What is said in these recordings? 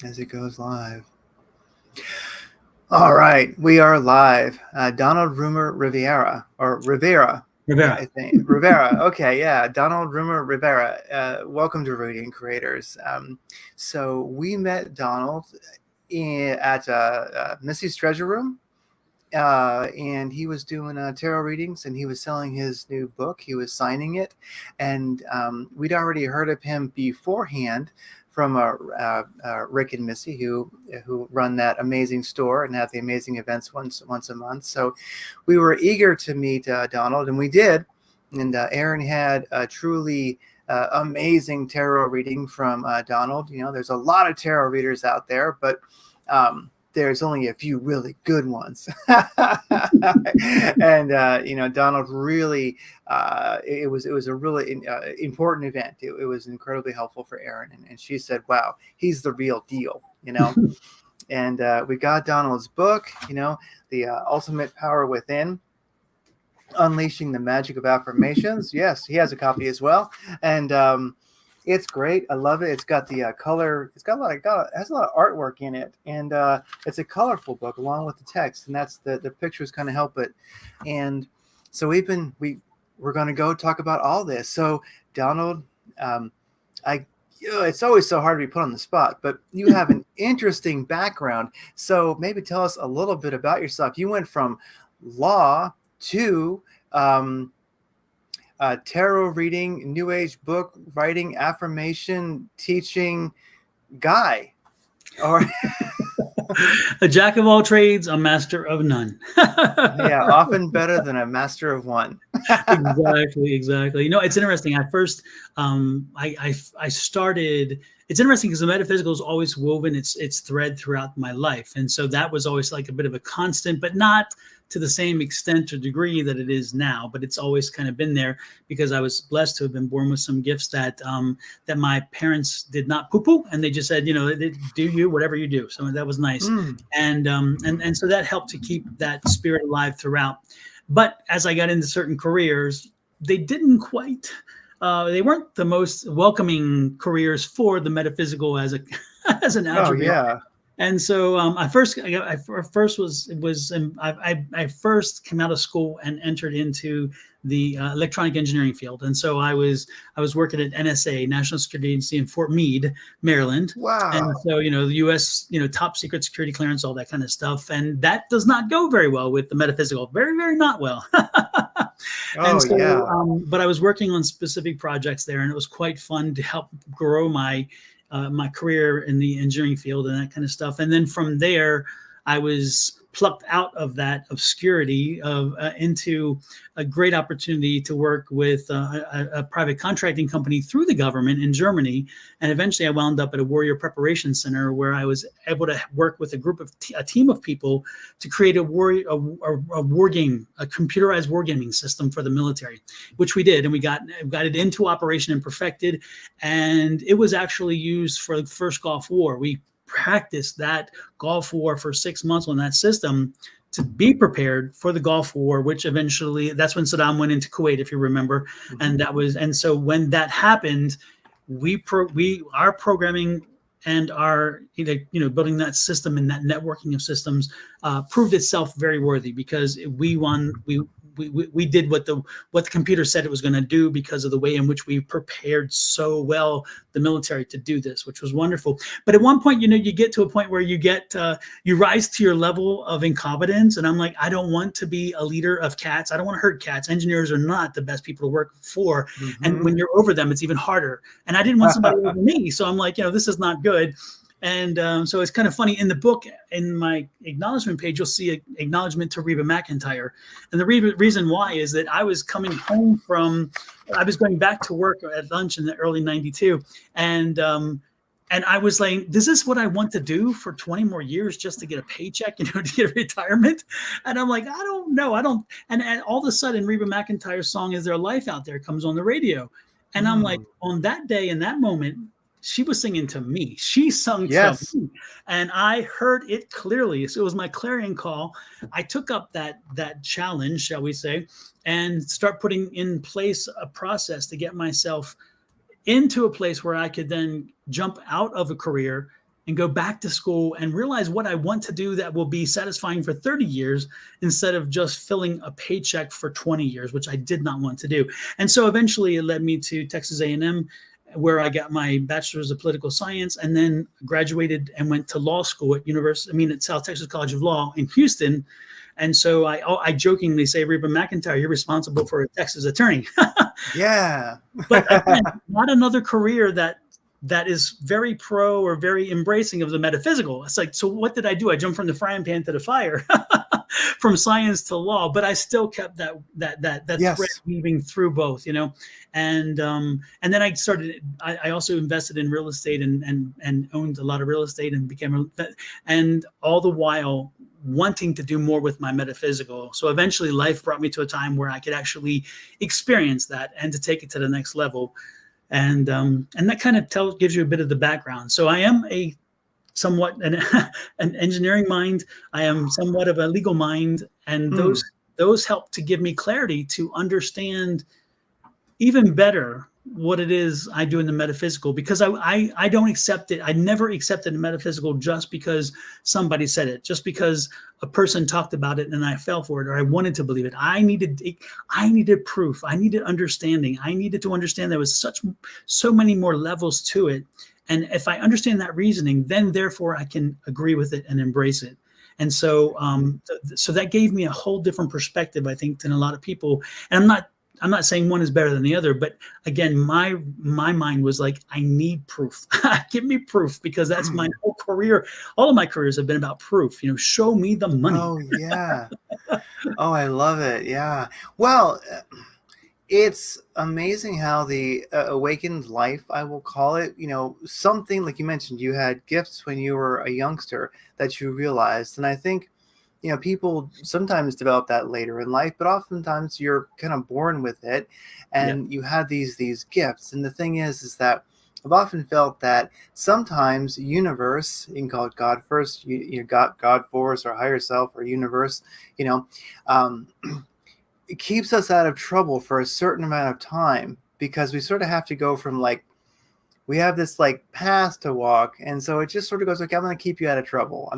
as it goes live. All right, we are live. Donald Rumer-Rivera, or Rivera, I Rivera. think. Rivera, okay, yeah. Donald Rumer-Rivera. Welcome to Radiant Creators. So we met Donald at Missy's Treasure Room, and he was doing tarot readings, and he was selling his new book. He was signing it, and we'd already heard of him beforehand from Rick and Missy, who run that amazing store and have the amazing events once a month. So we were eager to meet Donald, and we did. And Aaron had a truly amazing tarot reading from Donald. You know, there's a lot of tarot readers out there, but there's only a few really good ones. And Donald really it was a really important event. It was incredibly helpful for Erin, and she said, wow, he's the real deal. And we got Donald's book, the Ultimate Power Within, Unleashing the Magic of Affirmations. Yes, he has a copy as well. And it's great. I love it. It's got the color. It's got it has a lot of artwork in it, and it's a colorful book along with the text, and that's the pictures kind of help it. And so we're going to go talk about all this. So Donald, it's always so hard to be put on the spot, but you have an interesting background. So maybe tell us a little bit about yourself. You went from law to tarot reading, New Age book writing, affirmation teaching guy, or a jack of all trades, a master of none. Yeah, often better than a master of one. Exactly. It's interesting. At first, I started. It's interesting because the metaphysical is always woven its thread throughout my life, and so that was always like a bit of a constant, but not to the same extent or degree that it is now. But it's always kind of been there because I was blessed to have been born with some gifts that my parents did not poo-poo, and they just said, do you whatever you do. So that was nice, and so that helped to keep that spirit alive throughout. But as I got into certain careers, they didn't quite. They weren't the most welcoming careers for the metaphysical as an attribute. Oh yeah. And so I first came out of school and entered into the electronic engineering field. And so I was working at NSA, National Security Agency, in Fort Meade, Maryland. Wow. And so the U.S. top secret security clearance, all that kind of stuff, and that does not go very well with the metaphysical. Very, very not well. But I was working on specific projects there, and it was quite fun to help grow my career in the engineering field and that kind of stuff. And then from there, I was plucked out of that obscurity into a great opportunity to work with a private contracting company through the government in Germany. And eventually I wound up at a warrior preparation center where I was able to work with a team of people to create a war game, a computerized wargaming system for the military, which we did. And we got it into operation and perfected. And it was actually used for the first Gulf War. We practiced that Gulf War for 6 months on that system to be prepared for the Gulf War, which eventually, that's when Saddam went into Kuwait, if you remember. And so when that happened, our programming and our building that system and that networking of systems proved itself very worthy, because we did what the computer said it was going to do, because of the way in which we prepared so well the military to do this, which was wonderful. But at one point, you get to a point where you rise to your level of incompetence. And I'm like, I don't want to be a leader of cats. I don't want to hurt cats. Engineers are not the best people to work for. Mm-hmm. And when you're over them, it's even harder. And I didn't want somebody over me. So I'm like, this is not good. And so it's kind of funny. In the book, in my acknowledgement page, you'll see an acknowledgement to Reba McEntire. And the reason why is that I was coming home I was going back to work at lunch in the early 92. And I was like, this is what I want to do for 20 more years just to get a paycheck, to get a retirement. And I'm like, I don't know. And all of a sudden, Reba McEntire's song "Is There Life Out There" comes on the radio. And I'm like, on that day, in that moment, she was singing to me. She sung to me, and I heard it clearly. So it was my clarion call. I took up that challenge, shall we say, and start putting in place a process to get myself into a place where I could then jump out of a career and go back to school and realize what I want to do that will be satisfying for 30 years instead of just filling a paycheck for 20 years, which I did not want to do. And so eventually it led me to Texas A&M, where I got my bachelor's of political science, and then graduated and went to law school at South Texas College of Law in Houston. And so I jokingly say, Reba McEntire, you're responsible for a Texas attorney. Yeah. But again, not another career that is very pro or very embracing of the metaphysical. It's like, so what did I do? I jumped from the frying pan to the fire, from science to law, but I still kept that Yes. thread weaving through both, and then I also invested in real estate and owned a lot of real estate and and all the while wanting to do more with my metaphysical. So eventually life brought me to a time where I could actually experience that and to take it to the next level. And that kind of gives you a bit of the background. So I am somewhat an engineering mind. I am somewhat of a legal mind, and those help to give me clarity to understand even better what it is I do in the metaphysical, because I don't accept it. I never accepted the metaphysical just because somebody said it, just because a person talked about it and I fell for it, or I wanted to believe it. I needed proof. I needed understanding. I needed to understand there was so many more levels to it. And if I understand that reasoning, then therefore I can agree with it and embrace it. And so, so that gave me a whole different perspective, I think, than a lot of people. And I'm not saying one is better than the other, but again, my mind was like, I need proof. Give me proof, because that's my whole career. All of my careers have been about proof. Show me the money. Oh, yeah. Oh, I love it. Yeah. Well, it's amazing how the awakened life, I will call it, something like you mentioned, you had gifts when you were a youngster that you realized. And I think, people sometimes develop that later in life, but oftentimes you're kind of born with it, and you have these gifts. And the thing is that I've often felt that sometimes universe, you can call it God first, God force, or higher self, or universe, it keeps us out of trouble for a certain amount of time, because we sort of have to go from we have this path to walk. And so it just sort of goes, okay, I'm going to keep you out of trouble.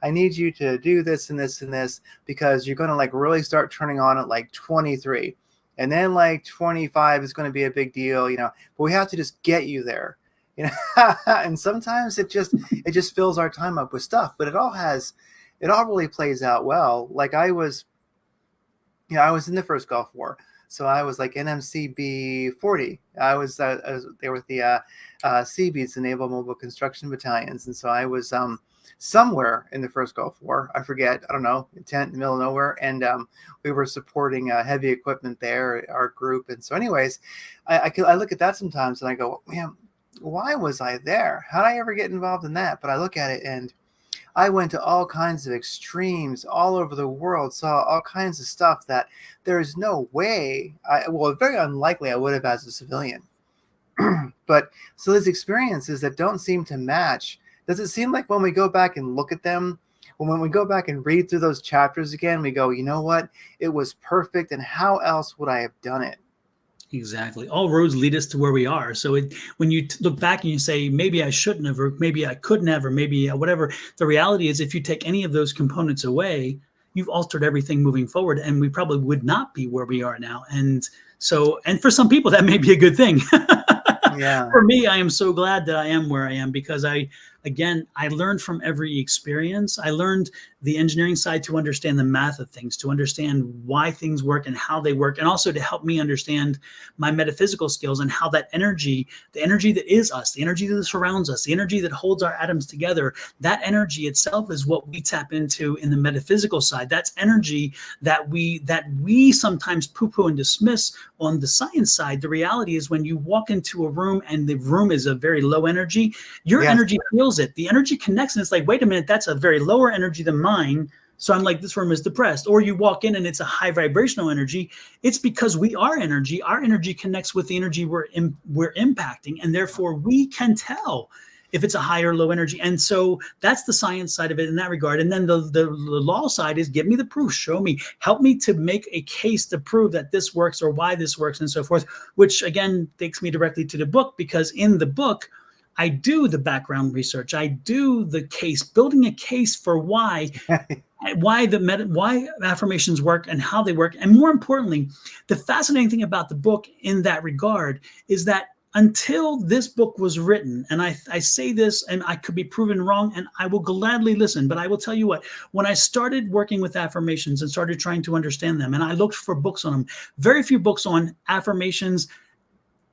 I need you to do this and this and this, because you're going to really start turning on at 23. And then 25 is going to be a big deal, but we have to just get you there, and sometimes it just fills our time up with stuff, but it all really plays out well. I was in the first Gulf War. So I was NMCB 40. I was there with the Seabeats, the Naval Mobile Construction Battalions. And so I was somewhere in the first Gulf War. I forget. I don't know, in the middle of nowhere. And we were supporting heavy equipment there, our group. And so anyways, I look at that sometimes and I go, man, why was I there? How did I ever get involved in that? But I look at it, and I went to all kinds of extremes all over the world, saw all kinds of stuff that there is no way, very unlikely I would have as a civilian. But so there's experiences that don't seem to match. Does it seem like when we go back and look at them, when we go back and read through those chapters again, we go, you know what? It was perfect, and how else would I have done it? Exactly. All roads lead us to where we are. So when you look back and you say, maybe I shouldn't have, or maybe I couldn't have, or maybe whatever, the reality is if you take any of those components away, you've altered everything moving forward, and we probably would not be where we are now. And for some people, that may be a good thing. Yeah. For me, I am so glad that I am where I am, because I learned from every experience. I learned the engineering side to understand the math of things, to understand why things work and how they work, and also to help me understand my metaphysical skills and how that energy, the energy that is us, the energy that surrounds us, the energy that holds our atoms together, that energy itself is what we tap into in the metaphysical side. That's energy that we sometimes poo-poo and dismiss on the science side. The reality is when you walk into a room and the room is a very low energy, your energy feels it. The energy connects, and it's like, wait a minute, that's a very lower energy than mine. So I'm like, this room is depressed. Or you walk in and it's a high vibrational energy. It's because we are energy. Our energy connects with the energy we're impacting, and therefore we can tell if it's a high or low energy. And so that's the science side of it in that regard. And then the law side is, give me the proof, show me, help me to make a case to prove that this works or why this works and so forth, which again takes me directly to the book, because in the book, I do the background research. I do the case, building a case for why affirmations work and how they work. And more importantly, the fascinating thing about the book in that regard is that until this book was written, and I say this and I could be proven wrong, and I will gladly listen, but I will tell you what, when I started working with affirmations and started trying to understand them, and I looked for books on them, very few books on affirmations.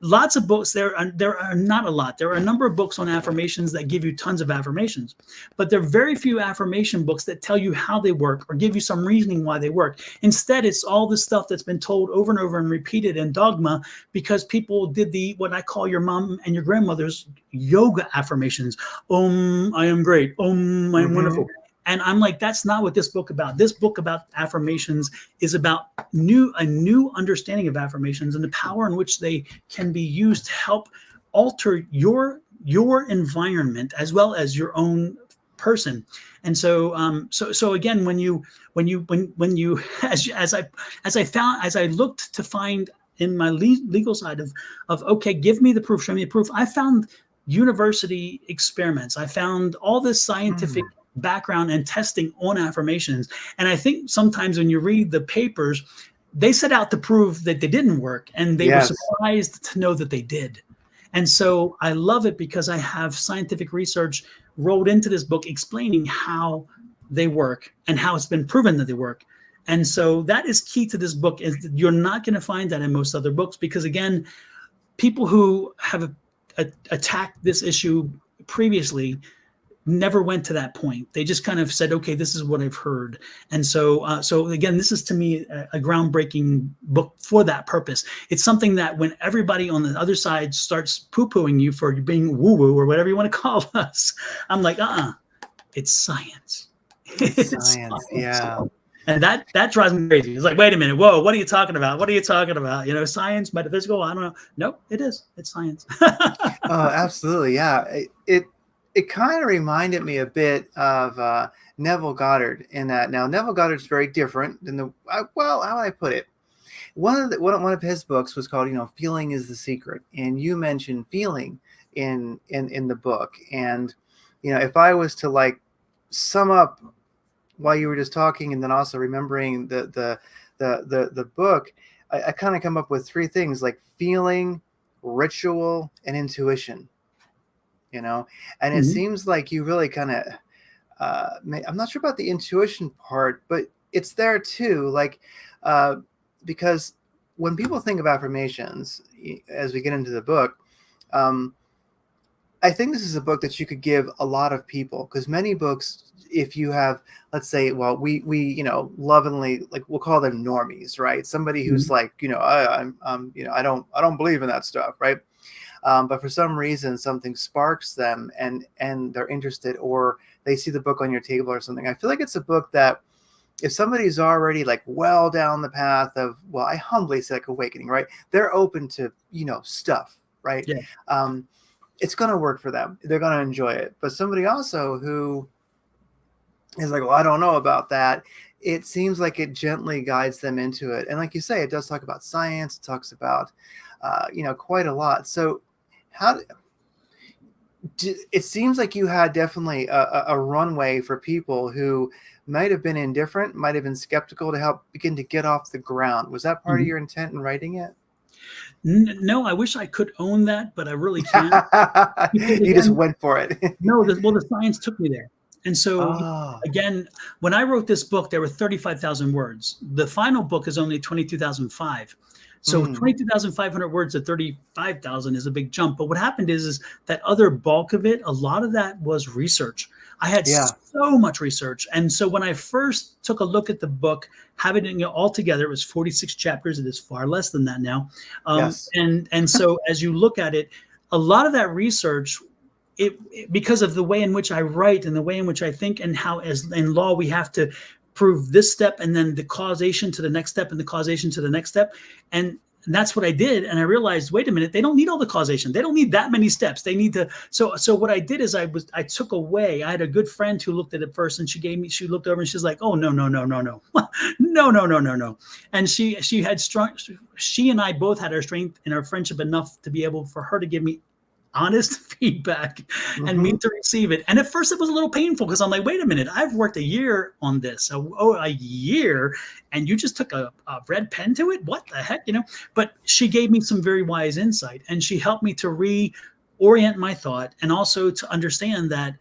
Lots of books, there are not a lot. There are a number of books on affirmations that give you tons of affirmations, but there are very few affirmation books that tell you how they work or give you some reasoning why they work. Instead, it's all this stuff that's been told over and over and repeated in dogma because people did what I call your mom and your grandmother's yoga affirmations. I am great. I am wonderful. And I'm like, that's not what this book about. This book about affirmations is about a new understanding of affirmations and the power in which they can be used to help alter your environment as well as your own person. And so, so again, when you as I looked to find in my legal side of okay, give me the proof, show me the proof. I found university experiments. I found all this scientific background and testing on affirmations. And I think sometimes when you read the papers, they set out to prove that they didn't work, and they were surprised to know that they did. And so I love it because I have scientific research rolled into this book explaining how they work and how it's been proven that they work. And so that is key to this book, is that you're not going to find that in most other books, because again, people who have attacked this issue previously never went to that point. They just kind of said, okay, this is what I've heard. And so, so again, this is to me a groundbreaking book for that purpose. It's something that when everybody on the other side starts poo-pooing you for being woo-woo or whatever you want to call us, I'm like, it's science. It's science. Yeah. And that drives me crazy. It's like, wait a minute, whoa, what are you talking about? What are you talking about? You know, science, metaphysical, I don't know. Nope, it is. It's science. Absolutely. Yeah. It kind of reminded me a bit of Neville Goddard in that. Now, Neville Goddard's very different than how would I put it? One of his books was called, Feeling is the Secret. And you mentioned feeling in the book. And, if I was to like sum up while you were just talking and then also remembering the book, I kind of come up with three things like feeling, ritual, and intuition. And it seems like you really kind of, I'm not sure about the intuition part, but it's there too. Like, because when people think of affirmations, as we get into the book, I think this is a book that you could give a lot of people, because many books, if you have, let's say, well, we lovingly, like, we'll call them normies, right? Somebody who's like, I don't believe in that stuff, right? But for some reason, something sparks them and they're interested, or they see the book on your table or something. I feel like it's a book that if somebody's already like well down the path of, well, I humbly say like awakening, right? They're open to, stuff, right? Yeah. It's going to work for them. They're going to enjoy it. But somebody also who is like, well, I don't know about that. It seems like it gently guides them into it. And like you say, it does talk about science. It talks about, quite a lot. So it seems like you had definitely a runway for people who might have been indifferent, might have been skeptical, to help begin to get off the ground. Was that part of your intent in writing it? No, I wish I could own that, but I really can't. You just went for it. No, the science took me there. And so, again, when I wrote this book, there were 35,000 words. The final book is only 22,005. So 22,500 words to 35,000 is a big jump. But what happened is that other bulk of it, a lot of that was research. I had so much research. And so when I first took a look at the book, having it all together, it was 46 chapters. It is far less than that now. And so as you look at it, a lot of that research, because of the way in which I write and the way in which I think, and how as in law we have to prove this step and then the causation to the next step and the causation to the next step. And that's what I did. And I realized, wait a minute, they don't need all the causation. They don't need that many steps. They need to. So what I did is I took away, I had a good friend who looked at it first, and she looked over and she's like, oh, no. No. And she and I both had our strength and our friendship enough to be able for her to give me honest feedback and Mm-hmm. me to receive it. And at first it was a little painful because I'm like, wait a minute, I've worked a year on this. A year, and you just took a red pen to it? What the heck, But she gave me some very wise insight, and she helped me to reorient my thought, and also to understand that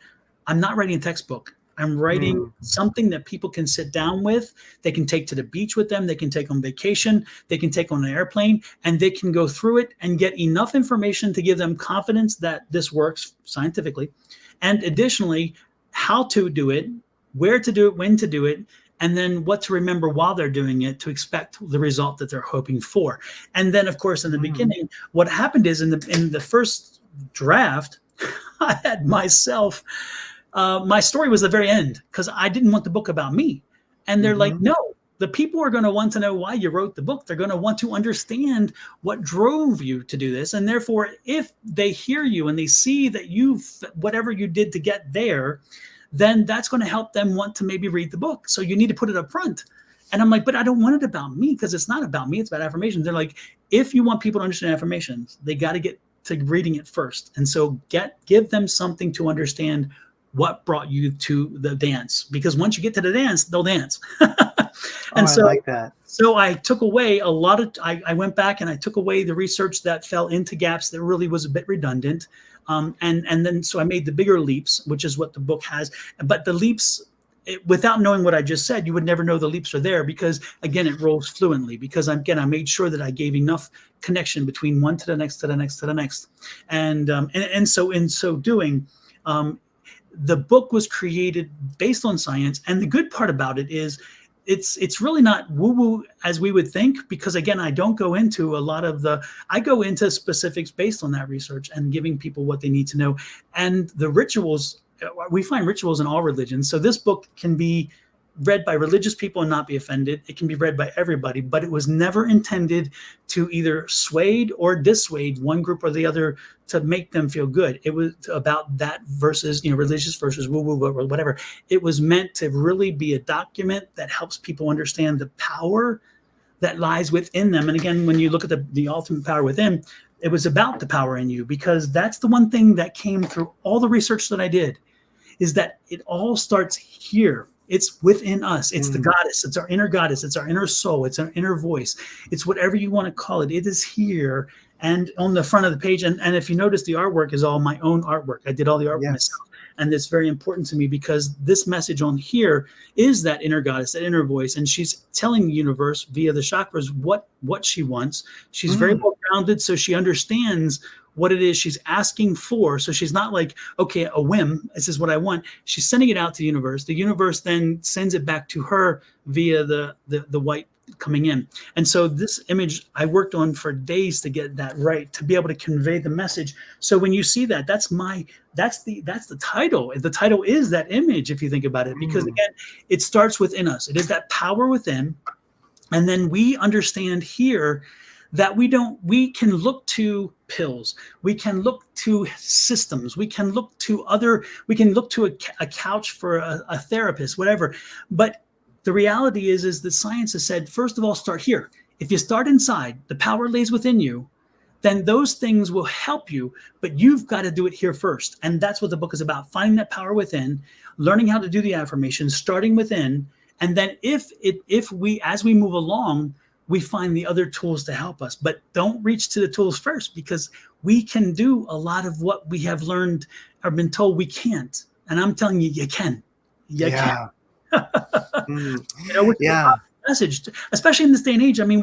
I'm not writing a textbook. I'm writing Mm. something that people can sit down with. They can take to the beach with them. They can take on vacation. They can take on an airplane, and they can go through it and get enough information to give them confidence that this works scientifically. And additionally, how to do it, where to do it, when to do it, and then what to remember while they're doing it to expect the result that they're hoping for. And then, of course, in the beginning, what happened is in the first draft, I had myself. My story was the very end because I didn't want the book about me. And they're like, Mm-hmm. no, the people are going to want to know why you wrote the book. They're going to want to understand what drove you to do this. And therefore, if they hear you and they see that whatever you did to get there, then that's going to help them want to maybe read the book. So you need to put it up front. And I'm like, but I don't want it about me because it's not about me. It's about affirmations. They're like, if you want people to understand affirmations, they got to get to reading it first. And so give them something to understand what brought you to the dance, because once you get to the dance, they'll dance. And I like that. So I took away a lot of, I went back and I took away the research that fell into gaps that really was a bit redundant. And then, so I made the bigger leaps, which is what the book has. But the leaps, without knowing what I just said, you would never know the leaps are there because, again, it rolls fluently. Because, again, I made sure that I gave enough connection between one to the next, to the next, to the next. And so in so doing, the book was created based on science. And the good part about it is it's really not woo-woo as we would think, because again, I don't go into a lot of I go into specifics based on that research and giving people what they need to know. And the rituals, we find rituals in all religions. So this book can be read by religious people and not be offended. It can be read by everybody, but it was never intended to either sway or dissuade one group or the other to make them feel good. It was about that versus, religious versus woo-woo or whatever. It was meant to really be a document that helps people understand the power that lies within them. And again, when you look at the ultimate power within, it was about the power in you, because that's the one thing that came through all the research that I did, is that it all starts here. It's within us. It's the goddess. It's our inner goddess. It's our inner soul. It's our inner voice. It's whatever you want to call it. It is here and on the front of the page. And if you notice, the artwork is all my own artwork. I did all the artwork myself. And it's very important to me because this message on here is that inner goddess, that inner voice. And she's telling the universe via the chakras what she wants. She's very well grounded, so she understands what it is she's asking for. So she's not like, okay, a whim, this is what I want. She's sending it out to the universe. The universe then sends it back to her via the white coming in. And so this image I worked on for days to get that right, to be able to convey the message. So when you see that, that's the title. The title is that image, if you think about it, because again, it starts within us. It is that power within. And then we understand here that we can look to pills, we can look to systems, we can look to a couch for a therapist, whatever. But the reality is that science has said, first of all, start here. If you start inside, the power lays within you, then those things will help you, but you've got to do it here first. And that's what the book is about, finding that power within, learning how to do the affirmations, starting within. And then if we, as we move along, we find the other tools to help us, but don't reach to the tools first, because we can do a lot of what we have learned or been told we can't. And I'm telling you, you can. You can. Which is a message, especially in this day and age. I mean,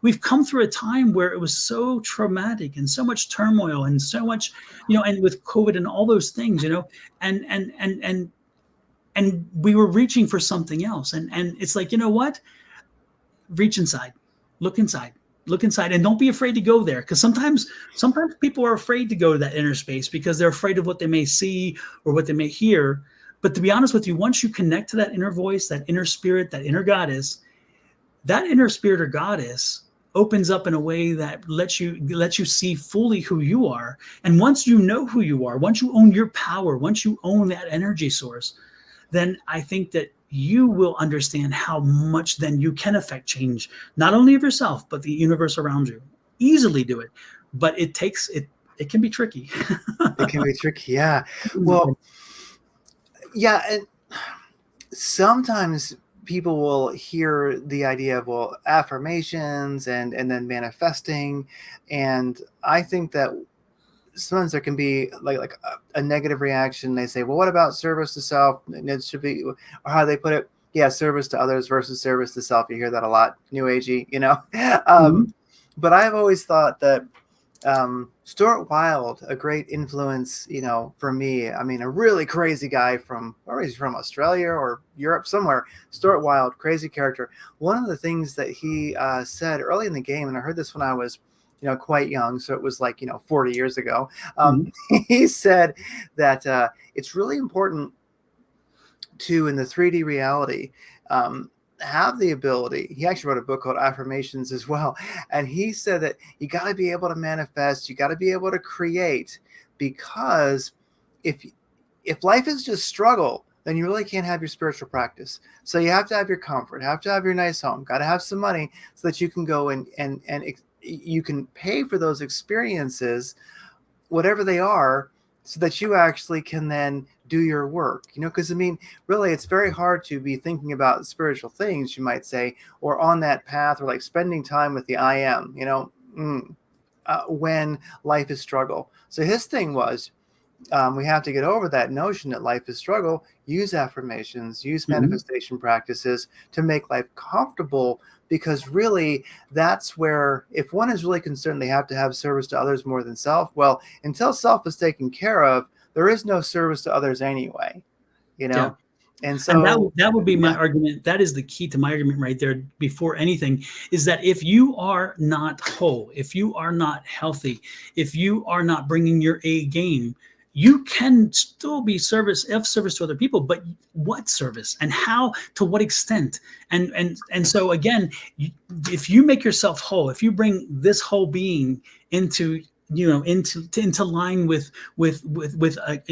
we've come through a time where it was so traumatic and so much turmoil and so much, and with COVID and all those things, and we were reaching for something else. And it's like, you know what? Reach inside, look inside, and don't be afraid to go there. Because sometimes people are afraid to go to that inner space because they're afraid of what they may see or what they may hear. But to be honest with you, once you connect to that inner voice, that inner spirit, that inner goddess, that inner spirit or goddess opens up in a way that lets you see fully who you are. And once you know who you are, once you own your power, once you own that energy source, then I think that you will understand how much then you can affect change, not only of yourself, but the universe around you. Easily do it. But it takes it can be tricky. It can be tricky. Yeah. Well, yeah. And sometimes people will hear the idea of, well, affirmations and then manifesting. And I think that sometimes there can be like a negative reaction. They say, well, what about service to self? And it should be, or how they put it, yeah, service to others versus service to self. You hear that a lot, new agey, you know. Mhm. But I've always thought that Stuart Wilde, a great influence, you know, for me. I mean, a really crazy guy from, or he's from Australia or Europe somewhere. Stuart Wilde, crazy character. One of the things that he said early in the game, and I heard this when I was, you know, quite young, so it was like, you know, 40 years ago. Mhm. He said that it's really important to, in the 3D reality, have the ability. He actually wrote a book called Affirmations as well. And he said that you got to be able to manifest, you got to be able to create, because if life is just struggle, then you really can't have your spiritual practice. So you have to have your comfort, have to have your nice home, got to have some money so that you can go and you can pay for those experiences, whatever they are, so that you actually can then do your work, you know. Because I mean, really, it's very hard to be thinking about spiritual things, you might say, or on that path, or like spending time with the I am, you know, when life is struggle. So his thing was, we have to get over that notion that life is struggle, use affirmations, use Mhm. manifestation practices to make life comfortable. Because really, that's where, if one is really concerned they have to have service to others more than self, well, until self is taken care of, there is no service to others anyway, you Yeah. know. And And so, that would be my yeah, argument. That is the key to my argument right there before anything, is that if you are not whole, if you are not healthy, if you are not bringing your A game, you can still be of service to other people, but what service and how, to what extent? And so again, if you make yourself whole, if you bring this whole being into, into line with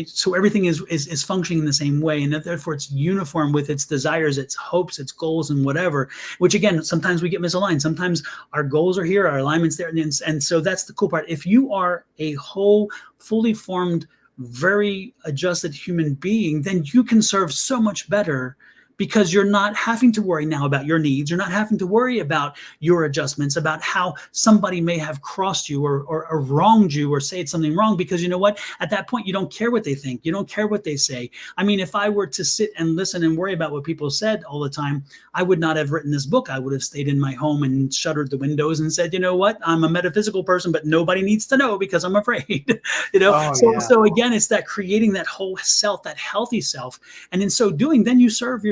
so everything is functioning in the same way, and therefore it's uniform with its desires, its hopes, its goals, and whatever. Which again, sometimes we get misaligned. Sometimes our goals are here, our alignment's there, and so that's the cool part. If you are a whole, fully formed, very adjusted human being, then you can serve so much better, because you're not having to worry now about your needs. You're not having to worry about your adjustments, about how somebody may have crossed you or wronged you or said something wrong, because you know what? At that point, you don't care what they think. You don't care what they say. I mean, if I were to sit and listen and worry about what people said all the time, I would not have written this book. I would have stayed in my home and shuttered the windows and said, you know what? I'm a metaphysical person, but nobody needs to know because I'm afraid. oh yeah, So again, it's that creating that whole self, that healthy self, and in so doing, then you serve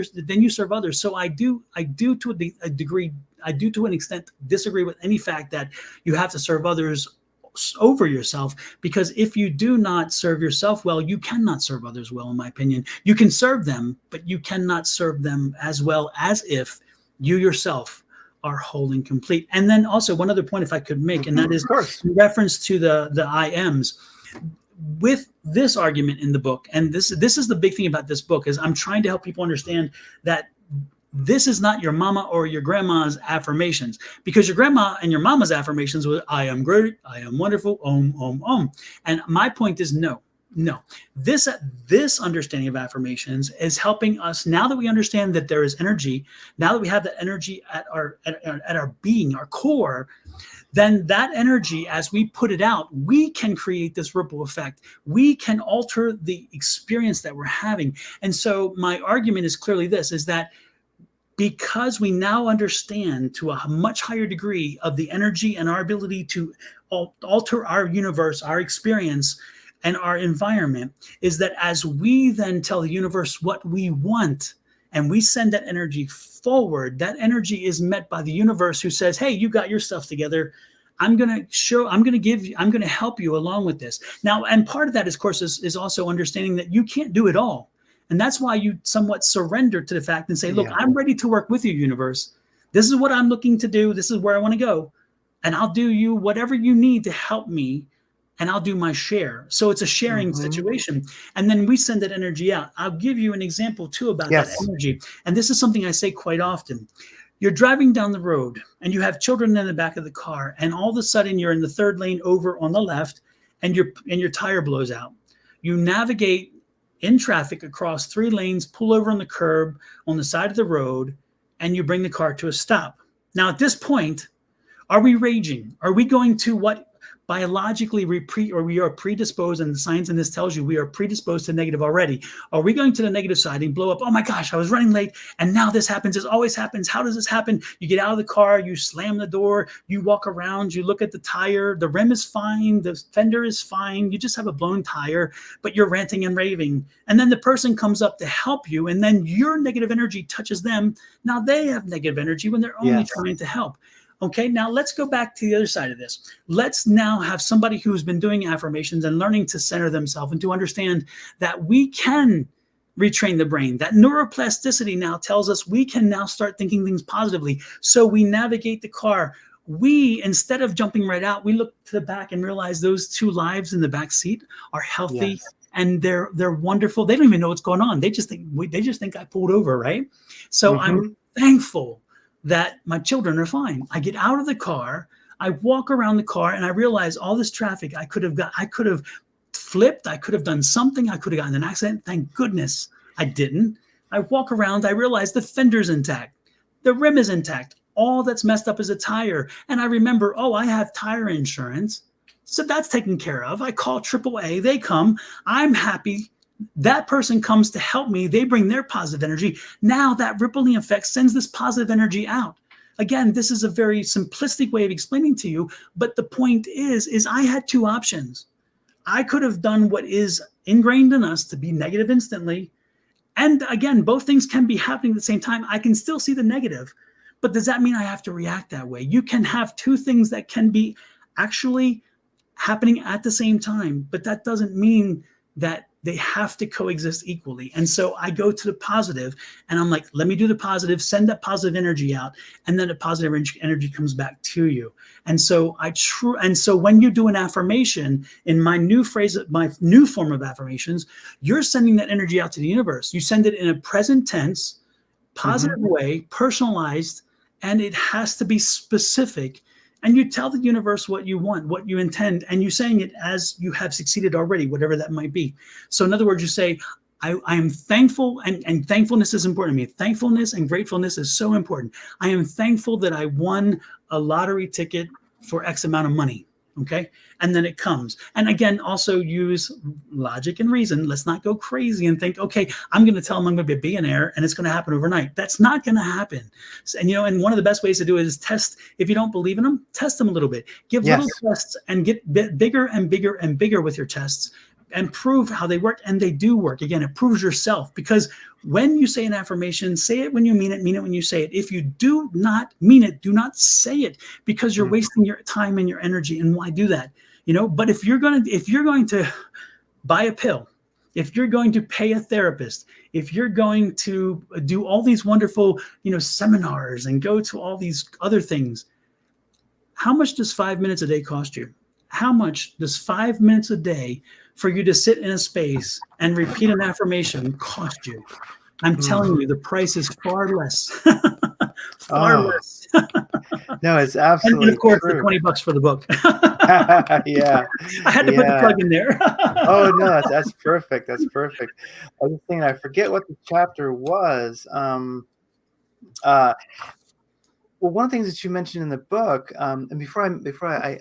others. So I do to a degree, I do to an extent disagree with any fact that you have to serve others over yourself, because if you do not serve yourself well, you cannot serve others well. In my opinion, you can serve them, but you cannot serve them as well as if you yourself are whole and complete. And then also one other point, if I could make, and that of is course, in reference to the I ams. With this argument in the book, and this is the big thing about this book, is I'm trying to help people understand that this is not your mama or your grandma's affirmations, because your grandma and your mama's affirmations was, I am great, I am wonderful, and my point is, no, this understanding of affirmations is helping us, now that we understand that there is energy, now that we have that energy at our being, our core, then that energy, as we put it out, we can create this ripple effect. We can alter the experience that we're having. And so my argument is clearly this, is that because we now understand to a much higher degree of the energy and our ability to alter our universe, our experience, and our environment, is that as we then tell the universe what we want, and we send that energy forward, that energy is met by the universe, who says, hey, you got your stuff together. I'm going to help you along with this. Now, and part of that, of course, is also understanding that you can't do it all. And that's why you somewhat surrender to the fact and say, look, yeah. I'm ready to work with you, universe. This is what I'm looking to do. This is where I want to go. And I'll do you whatever you need to help me, and I'll do my share. So it's a sharing Hmm. situation. And then we send that energy out. I'll give you an example too about that Yes. energy. And this is something I say quite often. You're driving down the road and you have children in the back of the car, and all of a sudden you're in the third lane over on the left, and your tire blows out. You navigate in traffic across 3 lanes, pull over on the curb on the side of the road, and you bring the car to a stop. Now, at this point, are we raging? Are we going to what biologically we are predisposed, and the science in this tells you we are predisposed to negative already? Are we going to the negative side and blow up? Oh my gosh, I was running late, and now this happens. This always happens. How does this happen? You get out of the car, you slam the door, you walk around, you look at the tire, the rim is fine, the fender is fine, you just have a blown tire, but you're ranting and raving. And then the person comes up to help you, and then your negative energy touches them. Now they have negative energy when they're only trying to help. Okay, now let's go back to the other side of this. Let's now have somebody who's been doing affirmations and learning to center themselves and to understand that we can retrain the brain. That neuroplasticity now tells us we can now start thinking things positively. So we navigate the car. We, instead of jumping right out, we look to the back and realize those 2 lives in the back seat are healthy and they're wonderful. They don't even know what's going on. They just think I pulled over, right? So I'm thankful that my children are fine. I get out of the car, I walk around the car, and I realize all this traffic I could have flipped, I could have done something, I could have gotten an accident. Thank goodness I didn't. I walk around, I realize the fender's intact, the rim is intact, all that's messed up is a tire. And I remember, oh, I have tire insurance, so that's taken care of. I call AAA, they come, I'm happy. That person comes to help me. They bring their positive energy. Now that rippling effect sends this positive energy out. Again, this is a very simplistic way of explaining to you, but the point is I had 2 options. I could have done what is ingrained in us to be negative instantly. And again, both things can be happening at the same time. I can still see the negative, but does that mean I have to react that way? You can have 2 things that can be actually happening at the same time, but that doesn't mean that they have to coexist equally. And so I go to the positive and I'm like, let me do the positive, send that positive energy out. And then the positive energy comes back to you. And so when you do an affirmation in my new form of affirmations, you're sending that energy out to the universe. You send it in a present tense, positive way, personalized, and it has to be specific. And you tell the universe what you want, what you intend, and you're saying it as you have succeeded already, whatever that might be. So in other words, you say, I am thankful, and thankfulness is important to me. Thankfulness and gratefulness is so important. I am thankful that I won a lottery ticket for X amount of money. Okay. And then it comes. And again, also use logic and reason. Let's not go crazy and think, okay, I'm going to tell them I'm going to be a billionaire and it's going to happen overnight. That's not going to happen. And, and one of the best ways to do it is test. If you don't believe in them, test them a little bit. Give little tests and get bigger and bigger and bigger with your tests and prove how they work. And they do work. Again, it proves yourself, because when you say an affirmation, say it when you mean it when you say it. If you do not mean it, do not say it, because you're wasting your time and your energy. And why do that? But if you're going to buy a pill, if you're going to pay a therapist, if you're going to do all these wonderful, seminars and go to all these other things, how much does 5 minutes a day cost you? How much does 5 minutes a day for you to sit in a space and repeat an affirmation cost you? I'm telling you, the price is far less. Far less. No, it's absolutely and of course, true. The $20 for the book. Yeah. I had to put the plug in there. Oh, no, that's perfect. That's perfect. I was thinking, I forget what the chapter was. Well, one of the things that you mentioned in the book, and before I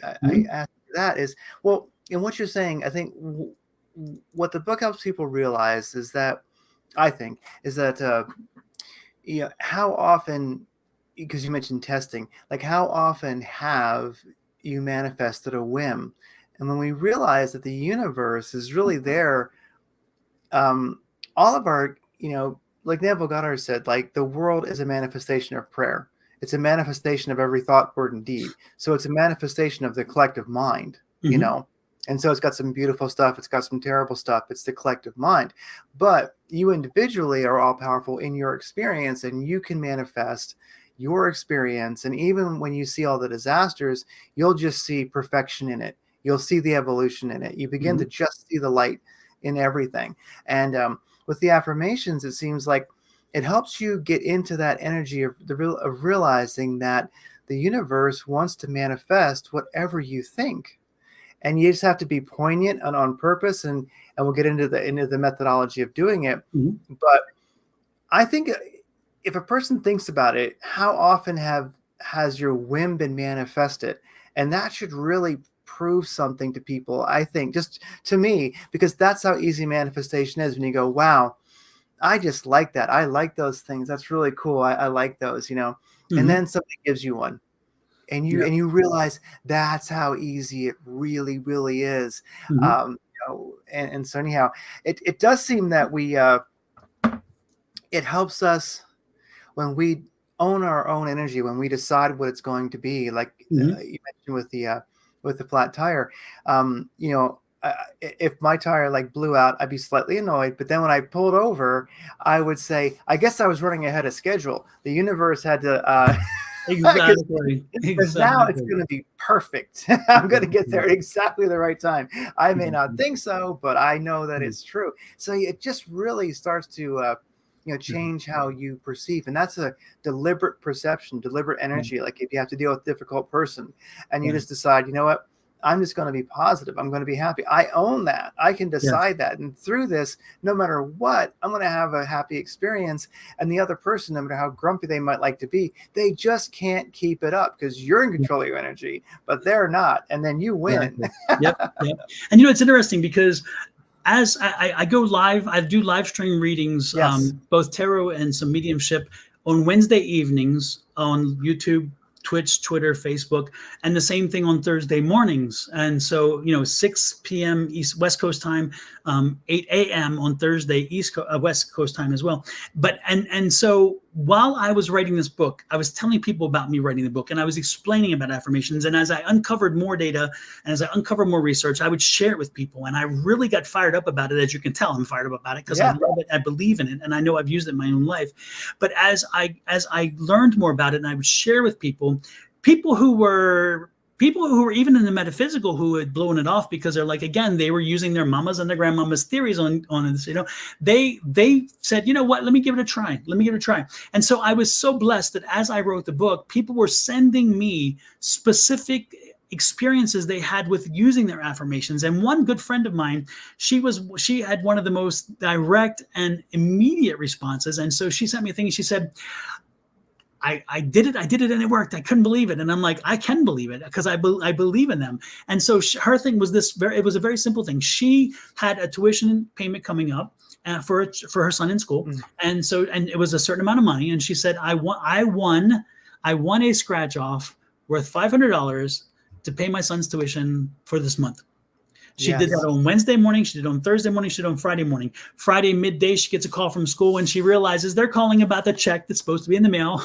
ask that is, well, in what you're saying, I think what the book helps people realize is that, how often, because you mentioned testing, like how often have you manifested a whim? And when we realize that the universe is really there, all of our, like Neville Goddard said, like the world is a manifestation of prayer. It's a manifestation of every thought, word, and deed. So it's a manifestation of the collective mind, And so it's got some beautiful stuff. It's got some terrible stuff. It's the collective mind. But you individually are all powerful in your experience, and you can manifest your experience. And even when you see all the disasters, you'll just see perfection in it. You'll see the evolution in it. You begin to just see the light in everything. And with the affirmations, it seems like it helps you get into that energy of realizing that the universe wants to manifest whatever you think. and you just have to be poignant and on purpose, and we'll get into the methodology of doing it. But I think if a person thinks about it, how often has your whim been manifested? And that should really prove something to people, I think, just to me, because that's how easy manifestation is. When you go, wow, I just like that. I like those things. That's really cool. I like those, and then somebody gives you one, and you realize that's how easy it really, really is. And so anyhow, it does seem that it helps us when we own our own energy, when we decide what it's going to be, like you mentioned with the flat tire. If my tire like blew out, I'd be slightly annoyed. But then when I pulled over, I would say, I guess I was running ahead of schedule. The universe had to Exactly. because now it's going to be perfect. I'm going to get there at exactly the right time. I may not think so, but I know that it's true. So it just really starts to change how you perceive. And that's a deliberate perception, deliberate energy. Like if you have to deal with a difficult person and you just decide, you know what, I'm just going to be positive. I'm going to be happy. I own that. I can decide that. And through this, no matter what, I'm going to have a happy experience. And the other person, no matter how grumpy they might like to be, they just can't keep it up because you're in control of your energy, but they're not. And then you win. Yep. And it's interesting because as I go live, I do live stream readings, both tarot and some mediumship on Wednesday evenings on YouTube, Twitch, Twitter, Facebook, and the same thing on Thursday mornings. And so, 6 p.m. West Coast time, 8 a.m. on Thursday, West Coast time as well. But, and so while I was writing this book, I was telling people about me writing the book, and I was explaining about affirmations. And as I uncovered more data and as I uncovered more research, I would share it with people. And I really got fired up about it. As you can tell, I'm fired up about it because I love it. I believe in it. And I know I've used it in my own life. But as I learned more about it and I would share with people who were even in the metaphysical who had blown it off because they're like, again, they were using their mamas and their grandmamas theories on this, they said, you know what, let me give it a try. And so I was so blessed that as I wrote the book, people were sending me specific experiences they had with using their affirmations. And one good friend of mine, she had one of the most direct and immediate responses. And so she sent me a thing and she said, I did it and it worked. I couldn't believe it. And I'm like, I can believe it because I believe in them. And so her thing was it was a very simple thing. She had a tuition payment coming up for her son in school. And it was a certain amount of money. And she said, I won a scratch off worth $500 to pay my son's tuition for this month. She did that on Wednesday morning. She did it on Thursday morning. She did it on Friday morning. Friday midday, she gets a call from school and she realizes they're calling about the check that's supposed to be in the mail.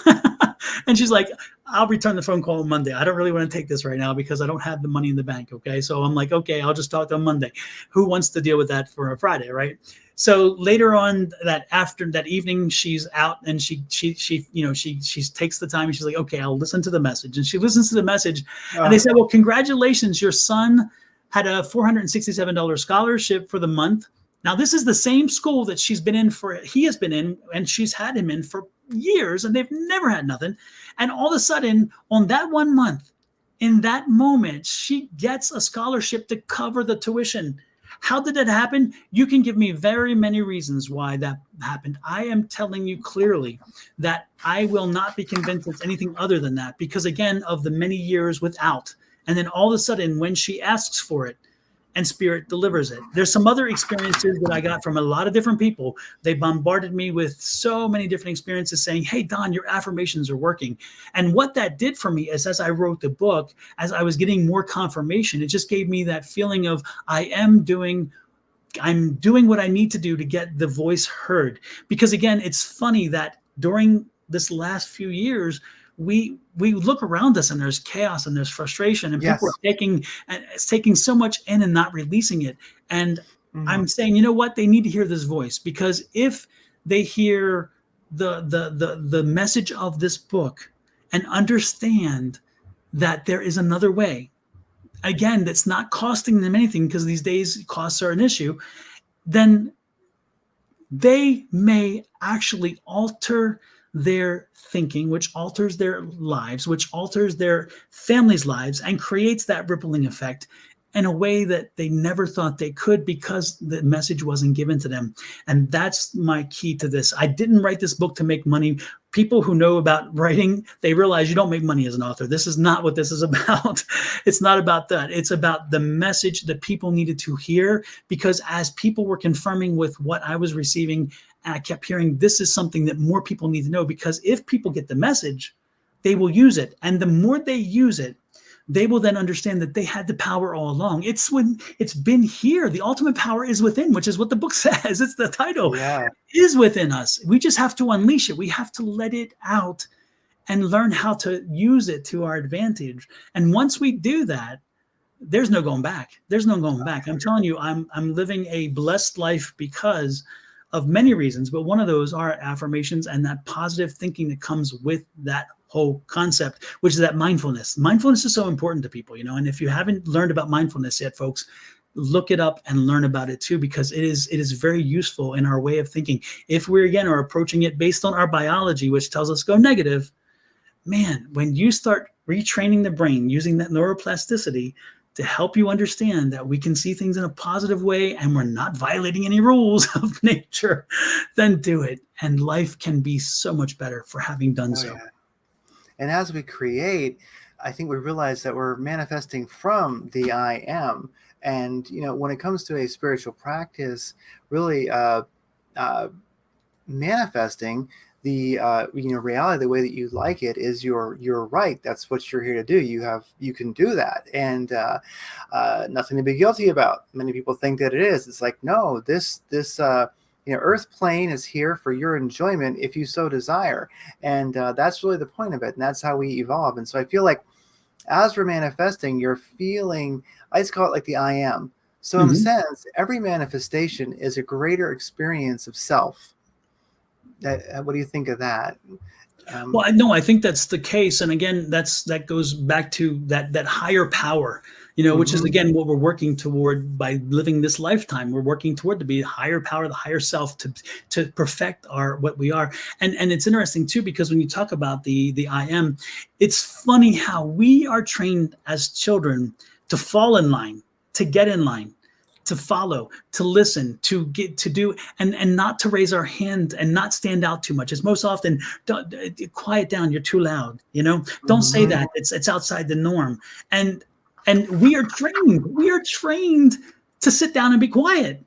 And she's like, I'll return the phone call on Monday. I don't really want to take this right now because I don't have the money in the bank. Okay. So I'm like, okay, I'll just talk to them Monday. Who wants to deal with that for a Friday? Right. So later on after that evening, she's out and she takes the time and she's like, okay, I'll listen to the message. And she listens to the message and they said, well, congratulations. Your son had a $467 scholarship for the month. Now, this is the same school that he has been in, and she's had him in for years, and they've never had nothing. And all of a sudden, on that 1 month, in that moment, she gets a scholarship to cover the tuition. How did that happen? You can give me very many reasons why that happened. I am telling you clearly that I will not be convinced it's anything other than that because, again, of the many years without. And then all of a sudden, when she asks for it and Spirit delivers it. There's some other experiences that I got from a lot of different people. They bombarded me with so many different experiences saying, hey, Don, your affirmations are working. And what that did for me is as I wrote the book, as I was getting more confirmation, it just gave me that feeling of I'm doing what I need to do to get the voice heard. Because again, it's funny that during this last few years, we look around us and there's chaos and there's frustration and people are taking so much in and not releasing it. And I'm saying, you know what? They need to hear this voice because if they hear the message of this book and understand that there is another way, again, that's not costing them anything because these days costs are an issue, then they may actually alter their thinking, which alters their lives, which alters their families' lives and creates that rippling effect in a way that they never thought they could because the message wasn't given to them. And that's my key to this. I didn't write this book to make money. People who know about writing, they realize you don't make money as an author. This is not what this is about. It's not about that. It's about the message that people needed to hear, because as people were confirming with what I was receiving, and I kept hearing, this is something that more people need to know, because if people get the message, they will use it. And the more they use it, they will then understand that they had the power all along. It's been here. The ultimate power is within, which is what the book says. It's the title. Yeah. It is within us. We just have to unleash it. We have to let it out and learn how to use it to our advantage. And once we do that, there's no going back. There's no going back. I'm telling you, I'm living a blessed life because of many reasons, but one of those are affirmations and that positive thinking that comes with that whole concept, which is that mindfulness. Mindfulness is so important to people, and if you haven't learned about mindfulness yet, folks, look it up and learn about it too, because it is very useful in our way of thinking. If we again are approaching it based on our biology, which tells us go negative, man, when you start retraining the brain using that neuroplasticity to help you understand that we can see things in a positive way and we're not violating any rules of nature, then do it. And life can be so much better for having done so. Yeah. And as we create, I think we realize that we're manifesting from the I am. And, when it comes to a spiritual practice, really manifesting the reality the way that you like it is you're right. That's what you're here to do. You can do that, and nothing to be guilty about. Many people think that it is. It's like, no, this earth plane is here for your enjoyment if you so desire, and that's really the point of it, and that's how we evolve. And so I feel like as we're manifesting, you're feeling, I just call it like the I am. So in a sense, every manifestation is a greater experience of self. What do you think of that? Well, no, I think that's the case. And again, that goes back to that higher power, which is again what we're working toward by living this lifetime. We're working toward to be higher power, the higher self, to perfect what we are. And it's interesting too, because when you talk about the I am, it's funny how we are trained as children to fall in line, to get in line, to follow, to listen, to get to do, and not to raise our hand and not stand out too much. It's most often, quiet down, you're too loud, don't say that, it's outside the norm. And we are trained to sit down and be quiet.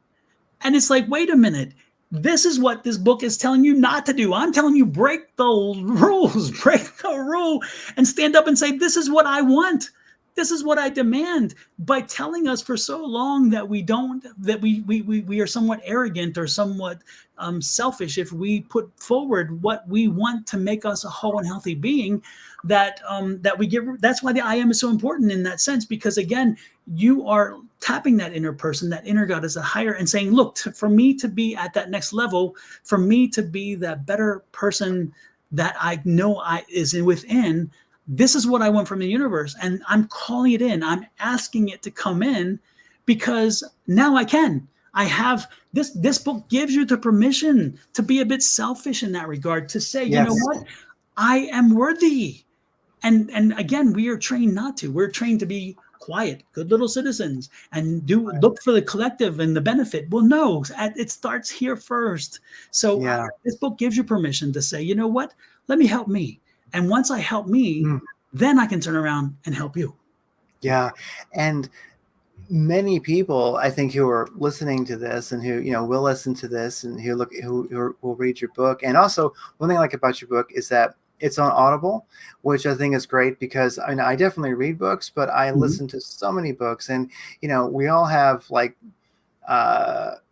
And it's like, wait a minute, this is what this book is telling you not to do. I'm telling you, break the rules, break the rule, and stand up and say, this is what I want. This is what I demand. By telling us for so long that we are somewhat arrogant or somewhat selfish if we put forward what we want to make us a whole and healthy being, that we give. That's why the I am is so important in that sense, because again, you are tapping that inner person, that inner God is a higher, and saying, look, for me to be at that next level, for me to be that better person that I know is within, this is what I want from the universe. And I'm calling it in. I'm asking it to come in, because now I can. I have this book gives you the permission to be a bit selfish in that regard, to say, Yes. you know what? I am worthy. And again, we are trained not to. We're trained to be quiet, good little citizens, and look for the collective and the benefit. Well, no, it starts here first. So this book gives you permission to say, you know what? Let me help me. And once I help me, then I can turn around and help you. Yeah. And many people, I think, who are listening to this and who, will listen to this and who will read your book. And also, one thing I like about your book is that it's on Audible, which I think is great, because I definitely read books, but I listen to so many books, and, we all have like,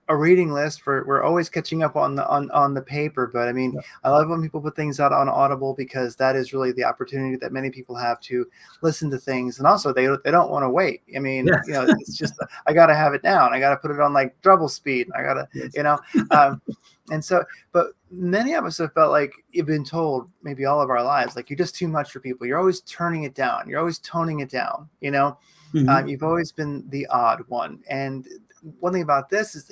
a reading list we're always catching up on the paper. But I love when people put things out on Audible, because that is really the opportunity that many people have to listen to things. And also they don't want to wait. It's just, I got to have it down. I got to put it on like double speed. I got to, and so, but many of us have felt like you've been told maybe all of our lives, like, you're just too much for people. You're always turning it down. You're always toning it down. You've always been the odd one. And one thing about this is,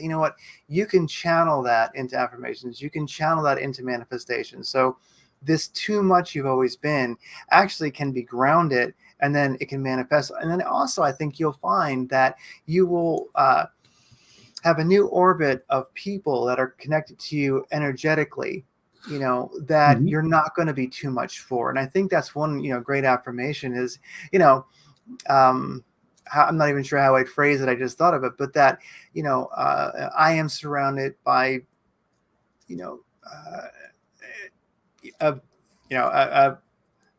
you can channel that into affirmations. You can channel that into manifestation. So this too much you've always been actually can be grounded and then it can manifest. And then also, I think you'll find that you will have a new orbit of people that are connected to you energetically, that Mhm. you're not going to be too much for. And I think that's one, great affirmation is, I'm not even sure how I'd phrase it. I just thought of it, but that, I am surrounded by, you know, uh, a,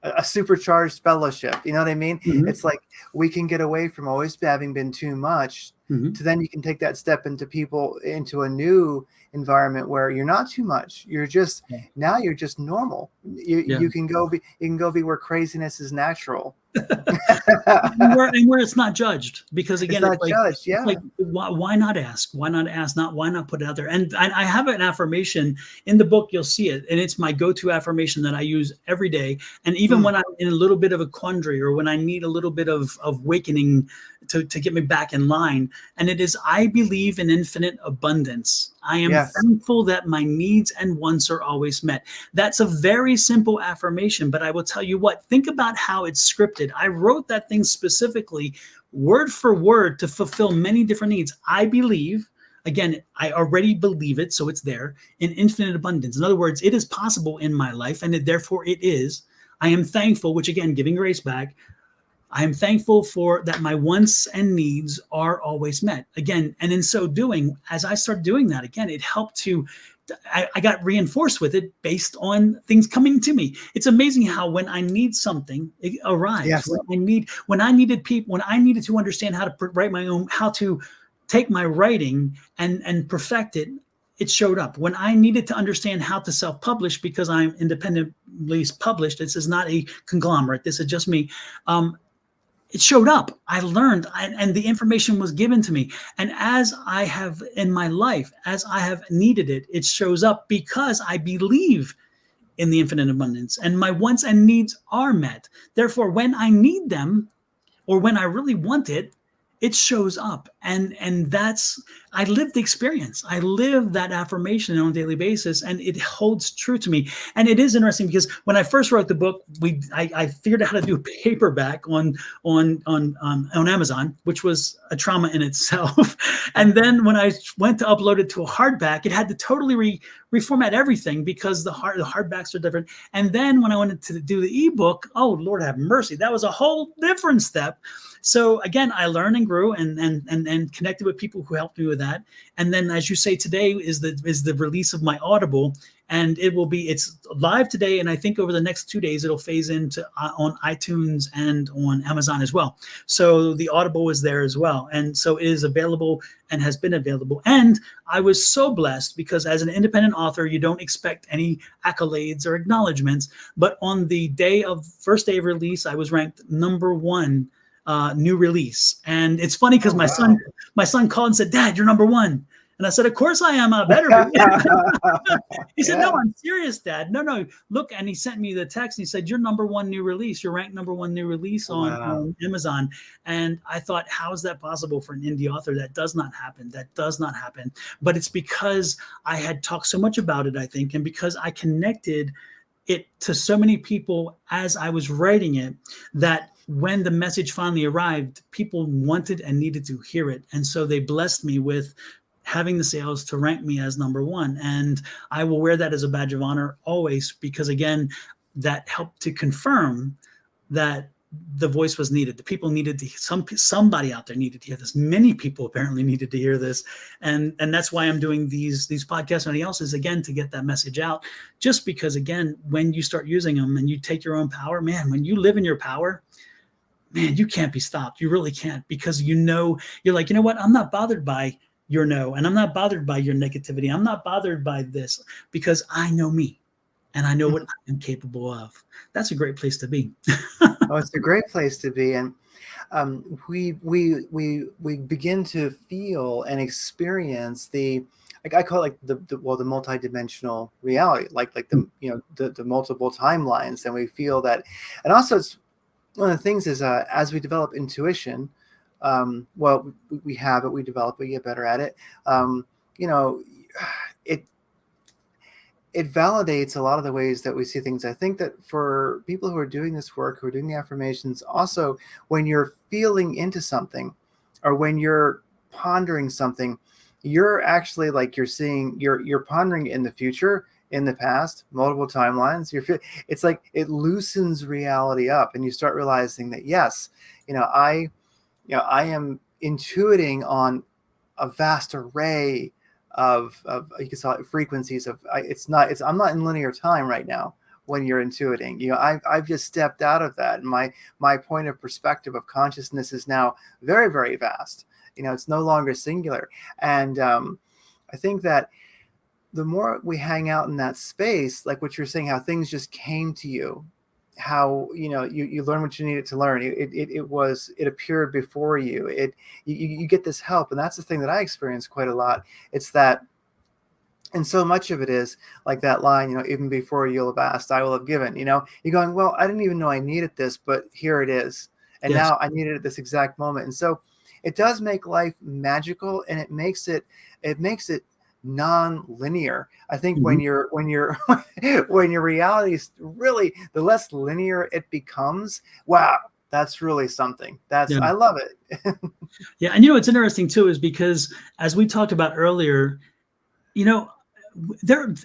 a supercharged fellowship. You know what I mean? Mhm. It's like we can get away from always having been too much Mhm. to then you can take that step into a new environment where you're not too much. Yeah. Now you're just normal. You Yeah. you can go be where craziness is natural. And where it's not judged, because It's again, not judged. it's like Yeah. why not ask? Why not ask? Not why not put it out there? And I have an affirmation in the book. You'll see it, and it's my go-to affirmation that I use every day. And even Mm, when I'm in a little bit of a quandary, or when I need a little bit of awakening to get me back in line, and it is, I believe in infinite abundance. I am yes. thankful that my needs and wants are always met. That's a very simple affirmation, but I will tell you what, think about how it's scripted. I wrote that thing specifically, word for word, to fulfill many different needs. I believe, again, I already believe it, so it's there, in infinite abundance. In other words, it is possible in my life, and therefore it is. I am thankful, which again, giving grace back, I am thankful for that my wants and needs are always met. Again, and in so doing, as I start doing that, again, it helped to, I got reinforced with it based on things coming to me. It's amazing how when I need something, it arrives. Yes. When I needed people, when I needed to understand how to write my own, how to take my writing and perfect it, it showed up. When I needed to understand how to self-publish because I'm independently published, this is not a conglomerate, this is just me. It showed up. I learned, and the information was given to me. And as I have in my life, as I have needed it, it shows up because I believe in the infinite abundance and my wants and needs are met. Therefore, when I need them, or when I really want it, it shows up. And that's, I live the experience. I live that affirmation on a daily basis, and it holds true to me. And it is interesting because when I first wrote the book, I figured out how to do a paperback on Amazon, which was a trauma in itself. And then when I went to upload it to a hardback, it had to totally reformat everything because the hardbacks are different. And then when I wanted to do the ebook, oh Lord have mercy, that was a whole different step. So again, I learned and grew and connected with people who helped me with that. And then, as you say, today is the release of my Audible, and it's live today. And I think over the next 2 days it'll phase into on iTunes and on Amazon as well. So the Audible is there as well, and so it is available and has been available. And I was so blessed because as an independent author, you don't expect any accolades or acknowledgments. But on the first day of release, I was ranked number 1 new release. And it's funny because Oh, wow. my son called and said, "Dad, you're number 1." And I said, "Of course I am. I better be." He said, "No, Yeah. I'm serious, Dad. No, look." And he sent me the text. And he said, "You're number 1 new release. You're ranked number 1 new release Wow. on Amazon." And I thought, how is that possible for an indie author? That does not happen. That does not happen. But it's because I had talked so much about it, I think, and because I connected it to so many people as I was writing it, that when the message finally arrived, people wanted and needed to hear it. And so they blessed me with having the sales to rank me as number 1. And I will wear that as a badge of honor always, because again, that helped to confirm that the voice was needed. The people needed to, somebody out there needed to hear this. Many people apparently needed to hear this. And that's why I'm doing these podcasts and anything else, is again, to get that message out. Just because again, when you start using them and you take your own power, man, when you live in your power, man, you can't be stopped. You really can't, because you're like, you know what? I'm not bothered by your no, and I'm not bothered by your negativity. I'm not bothered by this, because I know me and I know what I am capable of. That's a great place to be. Oh, it's a great place to be. And we begin to feel and experience like I call it like the multidimensional reality, like the multiple timelines, and we feel that. And also, it's one of the things is as we develop intuition, well, we have it, we develop it, we get better at it. You know, it it validates a lot of the ways that we see things. I think that for people who are doing this work, who are doing the affirmations, also when you're feeling into something or when you're pondering something, you're actually like you're pondering in the future, in the past, multiple timelines. It's like it loosens reality up, and you start realizing that yes, I am intuiting on a vast array of you can call it frequencies of I'm not in linear time right now when you're intuiting. I've just stepped out of that, and my point of perspective of consciousness is now very, very vast. It's no longer singular. And I think that the more we hang out in that space, like what you're saying, how things just came to you, how you learn what you needed to learn. It appeared before you. You get this help, and that's the thing that I experience quite a lot. It's that, and so much of it is like that line, even before you'll have asked, I will have given. You're going, well, I didn't even know I needed this, but here it is, and Yes. now I need it at this exact moment. And so it does make life magical, and it makes it non-linear. I think when your reality is really, the less linear it becomes, wow, that's really something. Yeah. I love it. Yeah. And what's interesting too is because as we talked about earlier, there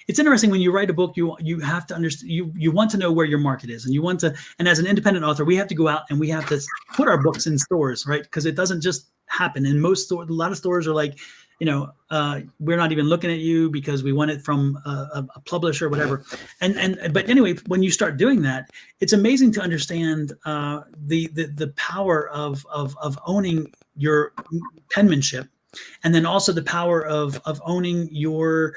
it's interesting when you write a book, you have to understand, you want to know where your market is, and you want to, and as an independent author, we have to go out and we have to put our books in stores, right? Because it doesn't just happen. And a lot of stores are like, we're not even looking at you because we want it from a publisher or whatever. But anyway, when you start doing that, it's amazing to understand the power of owning your penmanship, and then also the power of owning your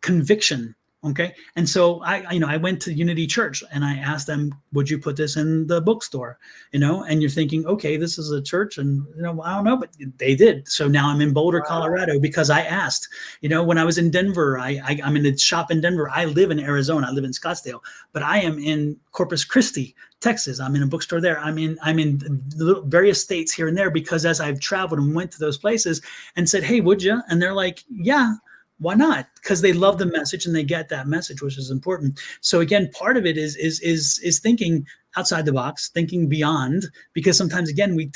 conviction. Okay. And so I went to Unity Church and I asked them, would you put this in the bookstore? And you're thinking, okay, this is a church, and I don't know, but they did. So now I'm in Boulder, Colorado, because I asked. When I was in Denver, I'm in a shop in Denver. I live in Arizona. I live in Scottsdale, but I am in Corpus Christi, Texas. I'm in a bookstore there. I'm in various states here and there, because as I've traveled and went to those places and said, hey, would you? And they're like, yeah. Why not? Because they love the message and they get that message, which is important. So again, part of it is thinking outside the box, thinking beyond, because sometimes again we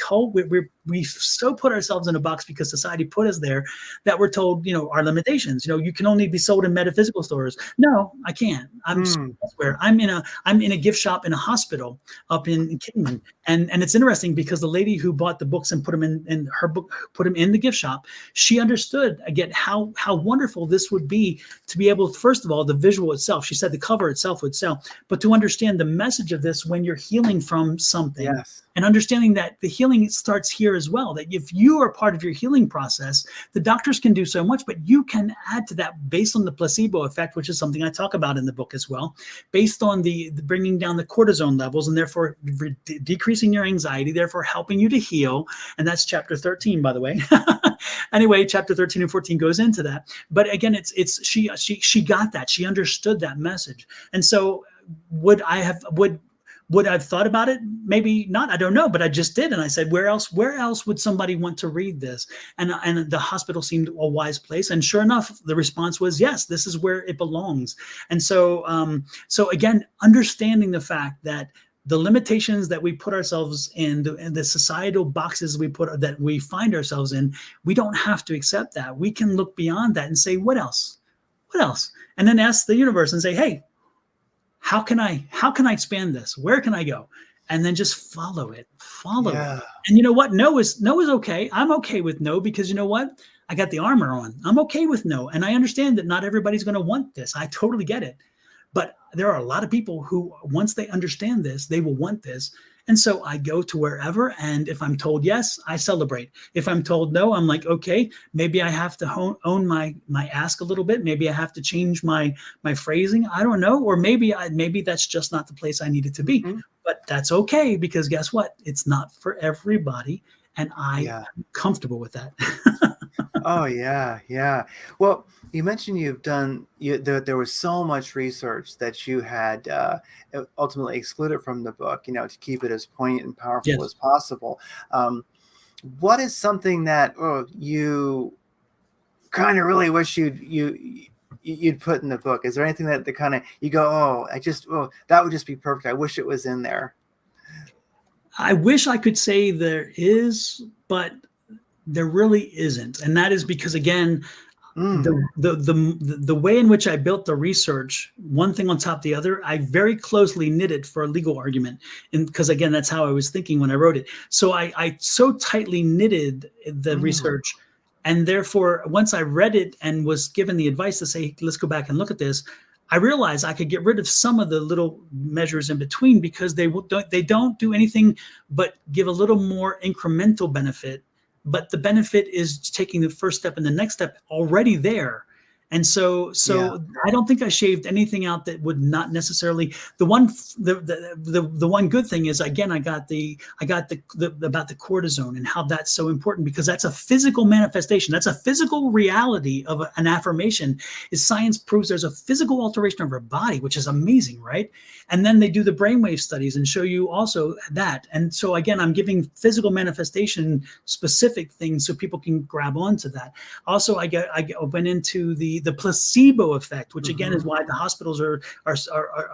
so put ourselves in a box because society put us there, that we're told our limitations. You can only be sold in metaphysical stores. No, I can't. I'm elsewhere. I'm in a gift shop in a hospital up in Kingman, and it's interesting because the lady who bought the books and put them in her book, put them in the gift shop, she understood again how wonderful this would be to be able, first of all, the visual itself. She said the cover itself would sell, but to understand the message of this when you're healing from something. Yes. And understanding that the healing starts here as well, that if you are part of your healing process, the doctors can do so much, but you can add to that based on the placebo effect, which is something I talk about in the book as well, based on the bringing down the cortisone levels and therefore decreasing your anxiety, therefore helping you to heal. And that's chapter 13, by the way. Anyway, chapter 13 and 14 goes into that. But again, she got that. She understood that message. And so would I've thought about it? Maybe not. I don't know, but I just did. And I said, where else would somebody want to read this? And the hospital seemed a wise place. And sure enough, the response was, yes, this is where it belongs. And so, so again, understanding the fact that the limitations that we put ourselves in, and the societal boxes that we find ourselves in, we don't have to accept that. We can look beyond that and say, what else? What else? And then ask the universe and say, hey, how can I expand this? Where can I go? And then just follow it. And you know what? No is okay. I'm okay with no, because you know what? I got the armor on. I'm okay with no. And I understand that not everybody's going to want this. I totally get it. But there are a lot of people who, once they understand this, they will want this. And so I go to wherever, and if I'm told yes, I celebrate. If I'm told no, I'm like, okay, maybe I have to own my ask a little bit. Maybe I have to change my phrasing. I don't know. Or maybe that's just not the place I needed to be. Mm-hmm. But that's okay, because guess what? It's not for everybody. And I'm comfortable with that. Oh, yeah. Yeah. Well, you mentioned there was so much research that you had ultimately excluded from the book, to keep it as poignant and powerful as possible. What is something that you kind of really wish you you'd put in the book? Is there anything that the kind of you go, oh, that would just be perfect. I wish it was in there. I wish I could say there is, but there really isn't. And that is because, again, the way in which I built the research, one thing on top of the other, I very closely knit it for a legal argument. And because, again, that's how I was thinking when I wrote it. So I so tightly knitted the research. And therefore, once I read it and was given the advice to say, let's go back and look at this, I realized I could get rid of some of the little measures in between, because they don't do anything but give a little more incremental benefit. But the benefit is taking the first step and the next step already there. And so I don't think I shaved anything out that would not necessarily. The one good thing is, again, I got the about the cortisone and how that's so important, because that's a physical manifestation. That's a physical reality of an affirmation. Is science proves there's a physical alteration of our body, which is amazing, right? And then they do the brainwave studies and show you also that. And so, again, I'm giving physical manifestation specific things so people can grab onto that. Also, I went into the placebo effect, which again is why the hospitals are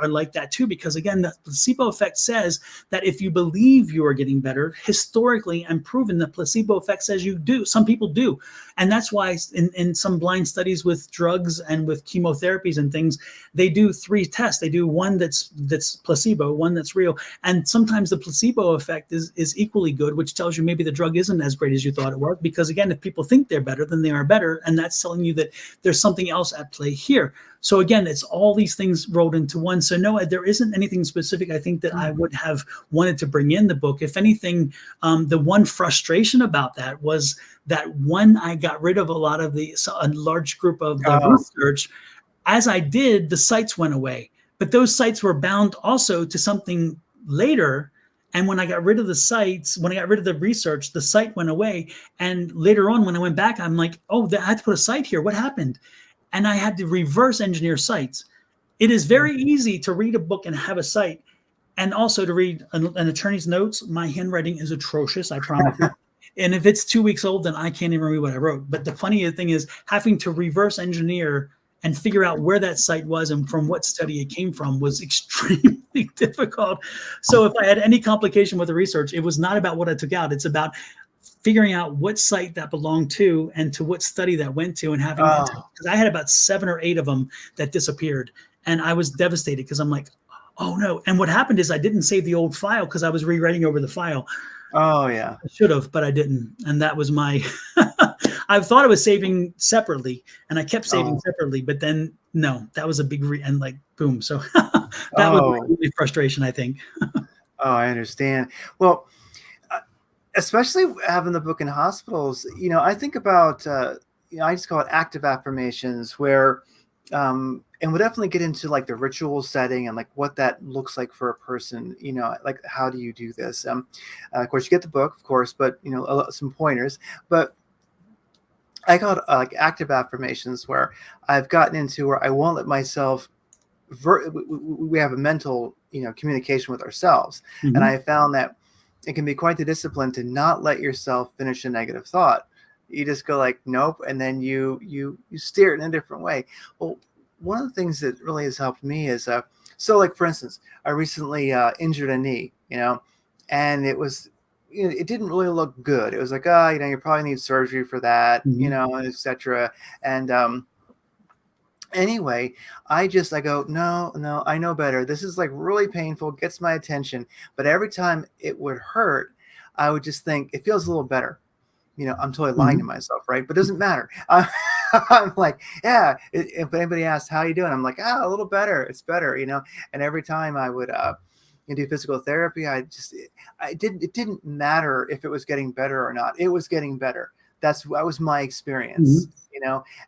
like that too, because again, the placebo effect says that if you believe you are getting better, historically and proven, the placebo effect says you do. Some people do. And that's why in some blind studies with drugs and with chemotherapies and things, they do 3 tests. They do one that's placebo, one that's real. And sometimes the placebo effect is equally good, which tells you maybe the drug isn't as great as you thought it was. Because again, if people think they're better, then they are better. And that's telling you that there's something else at play here. So again, it's all these things rolled into one. So no, there isn't anything specific I think that I would have wanted to bring in the book. If anything, the one frustration about that was that when I got rid of a large group of the research, as I did, the sites went away. But those sites were bound also to something later. And when I got rid of the sites, when I got rid of the research, the site went away. And later on, when I went back, I'm like, oh, I had to put a site here. What happened? And I had to reverse engineer sites. It is very easy to read a book and have a site, and also to read an attorney's notes. My handwriting is atrocious, I promise you. And if it's 2 weeks old, then I can't even read what I wrote. But the funny thing is, having to reverse engineer and figure out where that site was and from what study it came from was extremely difficult. So if I had any complication with the research, it was not about what I took out. It's about figuring out what site that belonged to and to what study that went to, and having that, because I had about 7 or 8 of them that disappeared. And I was devastated because I'm like, oh no. And what happened is I didn't save the old file because I was rewriting over the file. Oh yeah. I should have, but I didn't. And that was my, I thought I was saving separately, and I kept saving separately, but then no, that was a big, and like, boom. So that was really frustration, I think. I understand. Well, especially having the book in hospitals, I think about, I just call it active affirmations, where, and we'll definitely get into like the ritual setting and like what that looks like for a person, like how do you do this? Of course, you get the book, of course, but, some pointers. But I call it like active affirmations, where I've gotten into where I won't let myself, we have a mental, communication with ourselves. And I found that it can be quite the discipline to not let yourself finish a negative thought. You just go like, nope. And then you steer it in a different way. Well, one of the things that really has helped me is, so like, for instance, I recently injured a knee, and it was, it didn't really look good. It was like, you probably need surgery for that, etc. And anyway, I go, no, I know better. This is like really painful, gets my attention. But every time it would hurt, I would just think it feels a little better. I'm totally lying to myself, right? But it doesn't matter. I'm like, yeah. If anybody asks, how you doing? I'm like, a little better. It's better, And every time I would do physical therapy, it didn't matter if it was getting better or not. It was getting better. That was my experience,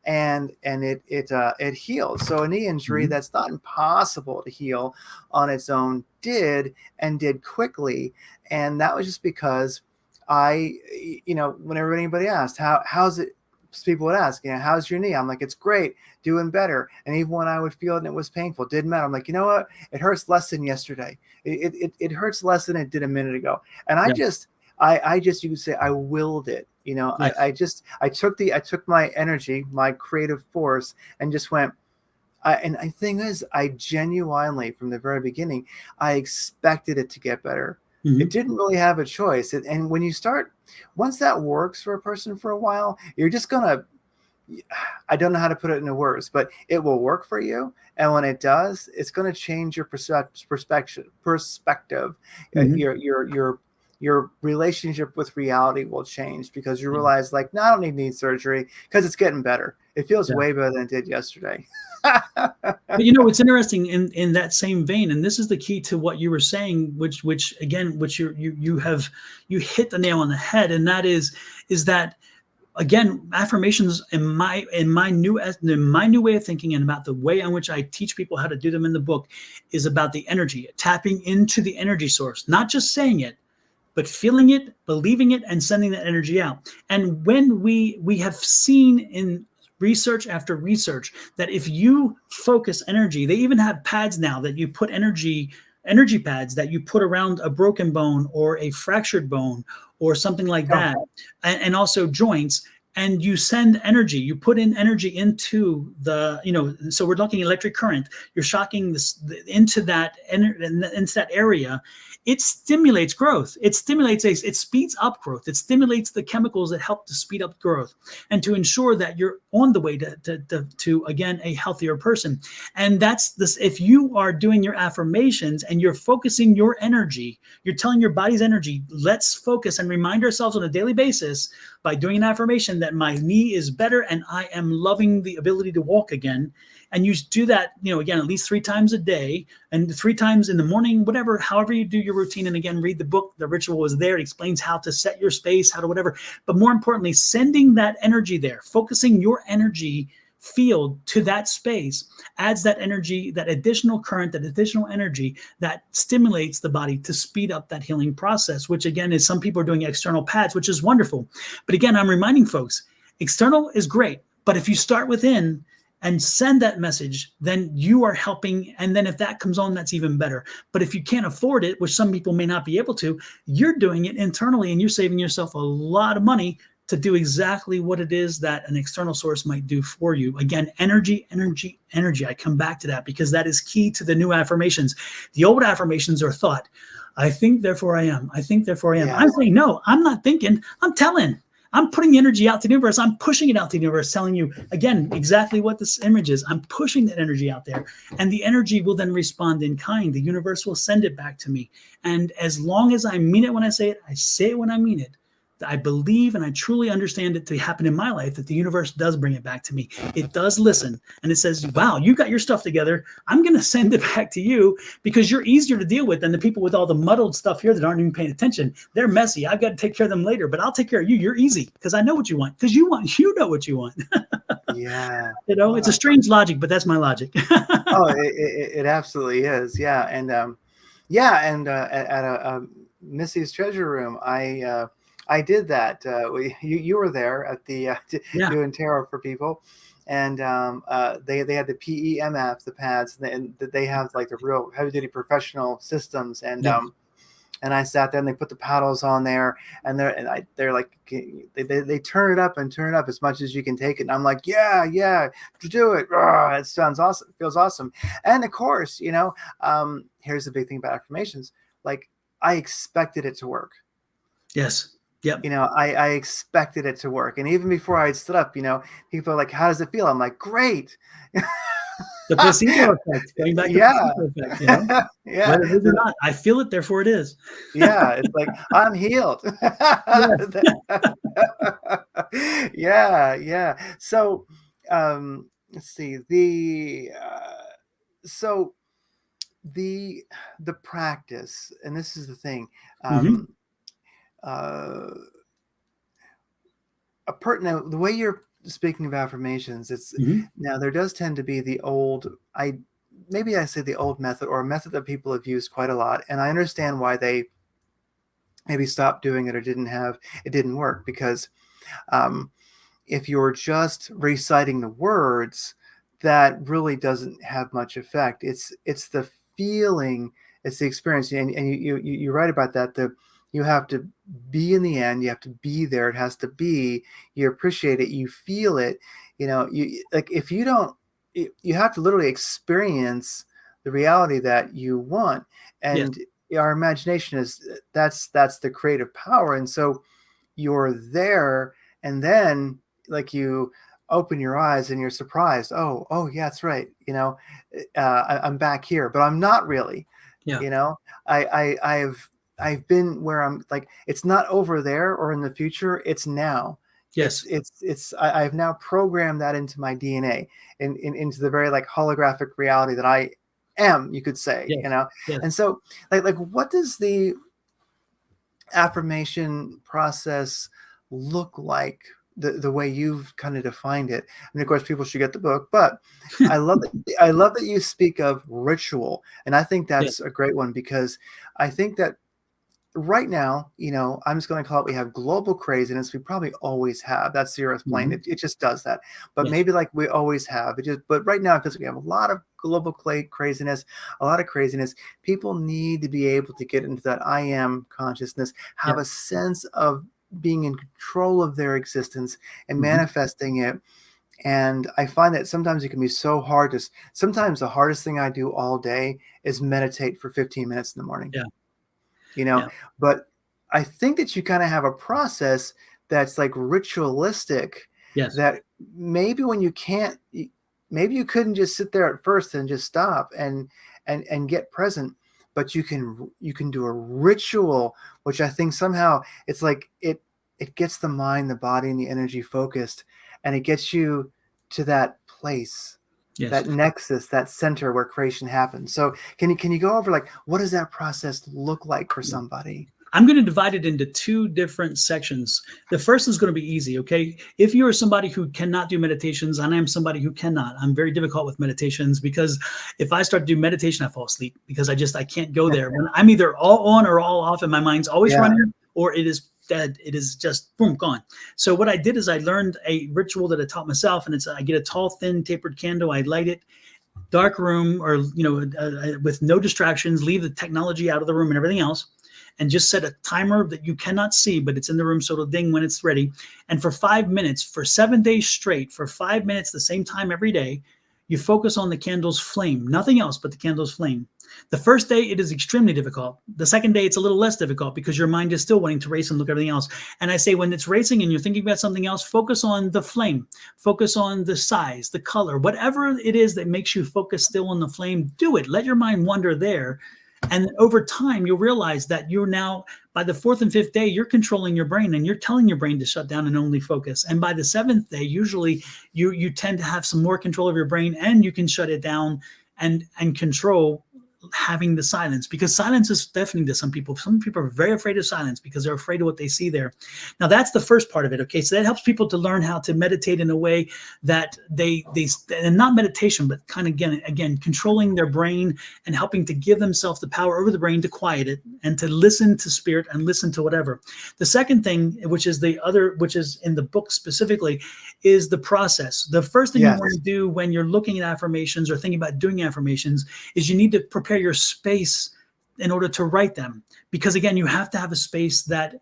and it healed. So a knee injury that's not impossible to heal on its own did quickly. And that was just because whenever anybody asked, how's it, people would ask, how's your knee? I'm like, it's great, doing better. And even when I would feel it and it was painful, it didn't matter. I'm like, you know what? It hurts less than yesterday. It hurts less than it did a minute ago. And I just, you could say, I willed it. I took my energy, my creative force, and just went, And the thing is, I genuinely, from the very beginning, I expected it to get better. It Hmm. didn't really have a choice. And when you start, once that works for a person for a while, you're just gonna, I don't know how to put it into words, but it will work for you. And when it does, it's going to change your perspective. Hmm. Your relationship with reality will change because you Yeah. realize, like, no, I don't need surgery because it's getting better. It feels way better than it did yesterday. But you know, it's interesting in that same vein, and this is the key to what you were saying, which again, which you have you hit the nail on the head, and that is that again, affirmations in my new way of thinking and about the way in which I teach people how to do them in the book is about the energy, tapping into the energy source, not just saying it, but feeling it, believing it, and sending that energy out. And when we have seen in research after research that if you focus energy, they even have pads now that you put energy pads that you put around a broken bone or a fractured bone or something like Oh, that, and also joints, and you send energy, you put in energy into the, so we're talking electric current, you're shocking this into into that area. It stimulates growth. It speeds up growth. It stimulates the chemicals that help to speed up growth and to ensure that you're on the way to again, a healthier person. And that's this, if you are doing your affirmations and you're focusing your energy, you're telling your body's energy, let's focus and remind ourselves on a daily basis by doing an affirmation that my knee is better and I am loving the ability to walk again. And you do that, again, at least 3 times a day, and 3 times in the morning, whatever, however you do your routine. And again, read the book. The ritual is there. It explains how to set your space, how to whatever. But more importantly, sending that energy there, focusing your energy field to that space adds that energy, that additional current, that additional energy that stimulates the body to speed up that healing process, which again is, some people are doing external pads, which is wonderful. But again, I'm reminding folks, external is great, but if you start within and send that message, then you are helping. And then if that comes on, that's even better. But if you can't afford it, which some people may not be able to, you're doing it internally and you're saving yourself a lot of money to do exactly what it is that an external source might do for you. Again, energy, energy, energy. I come back to that because that is key to the new affirmations. The old affirmations are thought. I think, therefore I am. I think, therefore I am. yeah. I'm saying, no, I'm not thinking, I'm telling. I'm putting the energy out to the universe. I'm pushing it out to the universe, telling you, again, exactly what this image is. I'm pushing that energy out there, and the energy will then respond in kind. The universe will send it back to me. And as long as I mean it when I say it when I mean it, I believe and I truly understand it to happen in my life, that the universe does bring it back to me. It does listen. And it says, wow, you got your stuff together. I'm going to send it back to you because you're easier to deal with than the people with all the muddled stuff here that aren't even paying attention. They're messy. I've got to take care of them later, but I'll take care of you. You're easy because I know what you want, because you know what you want. Yeah. It's a strange logic, but that's my logic. Oh, it absolutely is. Yeah. And at a Missy's Treasure Room, I did that. You were there at the Yeah. doing tarot for people, and they had the PEMF, the pads, and they have like the real heavy duty professional systems, Yeah. and I sat there and they put the paddles on there, and they're like, they turn it up and turn it up as much as you can take it. And I'm like, yeah, do it. It sounds awesome. It feels awesome. And of course, here's the big thing about affirmations. Like, I expected it to work. Yes. Yep. I expected it to work. And even before I stood up, people are like, how does it feel? I'm like, great. The placebo effect, going back to the Yeah. placebo effect, Yeah. whether it is or not. I feel it, therefore it is. Yeah, it's like, I'm healed. Yeah. Yeah. So, let's see, so the practice, and this is the thing, Hmm. uh, now the way you're speaking of affirmations, it's Hmm. now there does tend to be the old, maybe I say the old method, or a method that people have used quite a lot, and I understand why they maybe stopped doing it or it didn't work, because um, if you're just reciting the words, that really doesn't have much effect. It's the feeling, it's the experience, and you write about that. You have to be in the end. You have to be there. It has to be. You appreciate it. You feel it. You like, if you don't. you have to literally experience the reality that you want. Yes. And our imagination is that's the creative power. And so you're there, and then like you open your eyes and you're surprised. Oh yeah, that's right. I'm back here, but I'm not really. Yeah. You know, I've been where I'm like, it's not over there or in the future. It's now. Yes. I've now programmed that into my DNA, into the very like holographic reality that I am, you could say, Yes. Yes. And so like what does the affirmation process look like, the way you've kind of defined it? And of course people should get the book, but I love that you speak of ritual, and I think Yes. that's a great one, because I think that right now, I'm just going to call it, we have global craziness. We probably always have. That's the earth plane. Mhm. It just does that. But Yes. maybe like we always have. But right now, because we have a lot of global craziness, a lot of craziness, people need to be able to get into that I am consciousness, have Yeah. a sense of being in control of their existence and Mhm. manifesting it. And I find that sometimes it can be so hard sometimes the hardest thing I do all day is meditate for 15 minutes in the morning, Yeah. you know Yeah. but I think that you kind of have a process that's like ritualistic, Yes. that maybe when you can't, maybe you couldn't just sit there at first and just stop and get present, but you can do a ritual, which I think somehow it's like it gets the mind, the body, and the energy focused, and it gets you to that place, Yes. that nexus, that center where creation happens. So can you go over like what does that process look like for somebody? I'm going to divide it into two different sections. The first is going to be easy, okay? If you are somebody who cannot do meditations, and I'm somebody who cannot, I'm very difficult with meditations, because if I start to do meditation, I fall asleep, because I can't go there. When I'm either all on or all off, and my mind's always Yeah. running, or it is dead. It is just boom, gone. So what I did is I learned a ritual that I taught myself, and it's I get a tall, thin, tapered candle. I light it, dark room, or with no distractions, leave the technology out of the room and everything else, and just set a timer that you cannot see, but it's in the room, so it'll ding when it's ready. And for 5 minutes, for 7 days straight, for 5 minutes, the same time every day, you focus on the candle's flame, nothing else but the candle's flame. The first day, it is extremely difficult. The second day, it's a little less difficult, because your mind is still wanting to race and look at everything else. And I say, when it's racing and you're thinking about something else, focus on the flame, focus on the size, the color, whatever it is that makes you focus still on the flame, do it. Let your mind wander there. And over time, you'll realize that you're now, by the fourth and fifth day, you're controlling your brain, and you're telling your brain to shut down and only focus. And by the seventh day, usually you tend to have some more control of your brain, and you can shut it down and control having the silence, because silence is deafening to some people. Some people are very afraid of silence because they're afraid of what they see there. Now, that's the first part of it. Okay, so that helps people to learn how to meditate in a way that they and not meditation, but kind of again controlling their brain and helping to give themselves the power over the brain to quiet it and to listen to spirit and listen to whatever. The second thing, which is in the book specifically, is the process. The first thing you Yes. want to do when you're looking at affirmations or thinking about doing affirmations is you need to prepare your space in order to write them, because again, you have to have a space that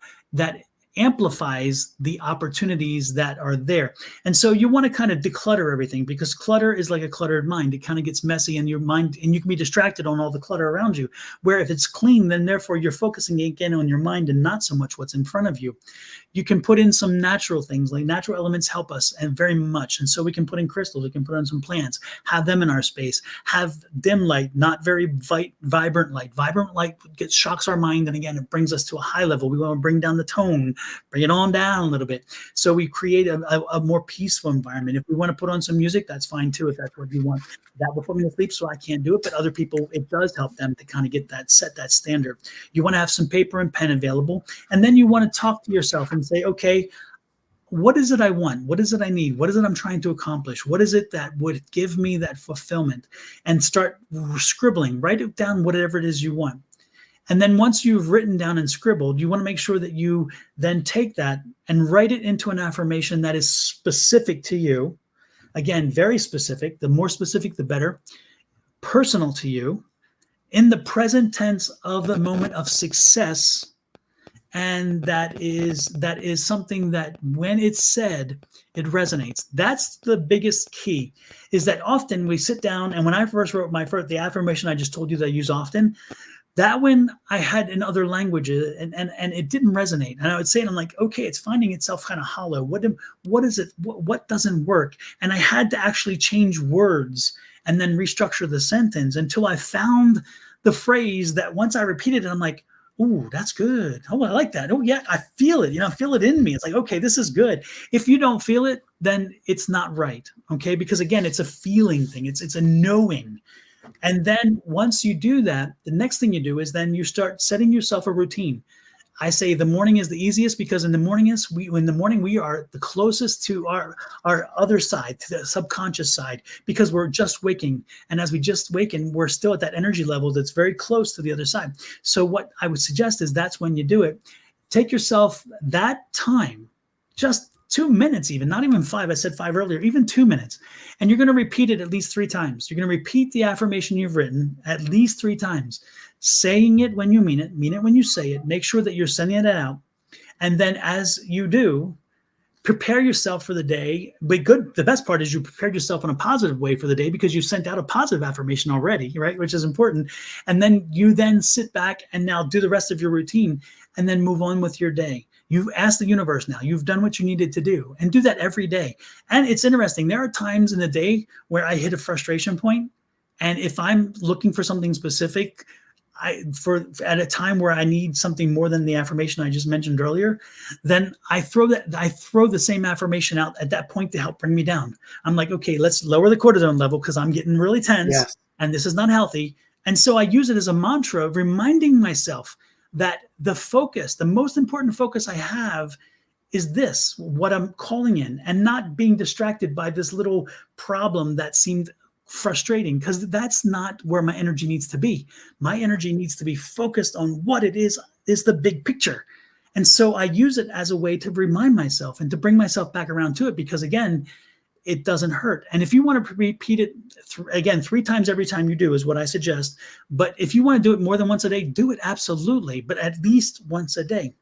amplifies the opportunities that are there. And so you want to kind of declutter everything, because clutter is like a cluttered mind. It kind of gets messy in your mind, and you can be distracted on all the clutter around you. Where if it's clean, then therefore you're focusing again on your mind and not so much what's in front of you. You can put in some natural things, like natural elements help us and very much. And so we can put in crystals, we can put in some plants, have them in our space, have dim light, not very vibrant light. Vibrant light shocks our mind, and again, it brings us to a high level. We want to bring down the tone, bring it on down a little bit. So we create a more peaceful environment. If we want to put on some music, that's fine too, if that's what you want. That will put me to sleep, so I can't do it, but other people, it does help them to kind of set that standard. You want to have some paper and pen available, and then you want to talk to yourself and say, okay, what is it I want? What is it I need? What is it I'm trying to accomplish? What is it that would give me that fulfillment? And start scribbling, write it down, whatever it is you want. And then once you've written down and scribbled, you want to make sure that you then take that and write it into an affirmation that is specific to you. Again, very specific. The more specific, the better. Personal to you, in the present tense of the moment of success, And that is something that when it's said, it resonates. That's the biggest key, is that often we sit down, and when I first wrote the affirmation I just told you that I use often, that one I had in other languages, and it didn't resonate. And I would say it, I'm like, okay, it's finding itself kind of hollow. What is it? What doesn't work? And I had to actually change words and then restructure the sentence until I found the phrase that once I repeated it, I'm like, oh, that's good. Oh, I like that. Oh, yeah, I feel it. I feel it in me. It's like, okay, this is good. If you don't feel it, then it's not right. Okay, because again, it's a feeling thing. It's a knowing. And then once you do that, the next thing you do is then you start setting yourself a routine. I say the morning is the easiest because in the morning we are the closest to our other side, to the subconscious side, because we're just waking. And as we just waken, we're still at that energy level that's very close to the other side. So what I would suggest is that's when you do it. Take yourself that time, just 2 minutes, even not even 5. I said 5 earlier, even 2 minutes. And you're going to repeat it at least 3 times. You're going to repeat the affirmation you've written at least 3 times, saying it when you mean it when you say it. Make sure that you're sending it out. And then as you do, prepare yourself for the day. But the best part is you prepared yourself in a positive way for the day because you sent out a positive affirmation already, right? Which is important. And then you sit back and now do the rest of your routine and then move on with your day. You've asked the universe now. You've done what you needed to do, and do that every day. And it's interesting. There are times in the day where I hit a frustration point, and if I'm looking for something specific, at a time where I need something more than the affirmation I just mentioned earlier, then I throw the same affirmation out at that point to help bring me down. I'm like, okay, let's lower the cortisone level because I'm getting really tense, Yes. and this is not healthy. And so I use it as a mantra, reminding myself that the most important focus I have is this, what I'm calling in, and not being distracted by this little problem that seemed frustrating, because that's not where my energy needs to be. My energy needs to be focused on what it is the big picture. And so I use it as a way to remind myself and to bring myself back around to it, because again, it doesn't hurt. And if you want to repeat it again 3 times every time you do is what I suggest. But if you want to do it more than once a day, do it absolutely, but at least once a day.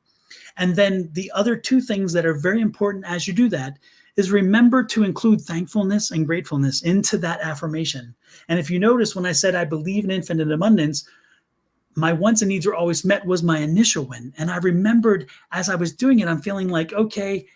And then the other 2 things that are very important as you do that is remember to include thankfulness and gratefulness into that affirmation. And if you notice, when I said I believe in infinite abundance, my wants and needs are always met was my initial one. And I remembered as I was doing it, I'm feeling like, okay,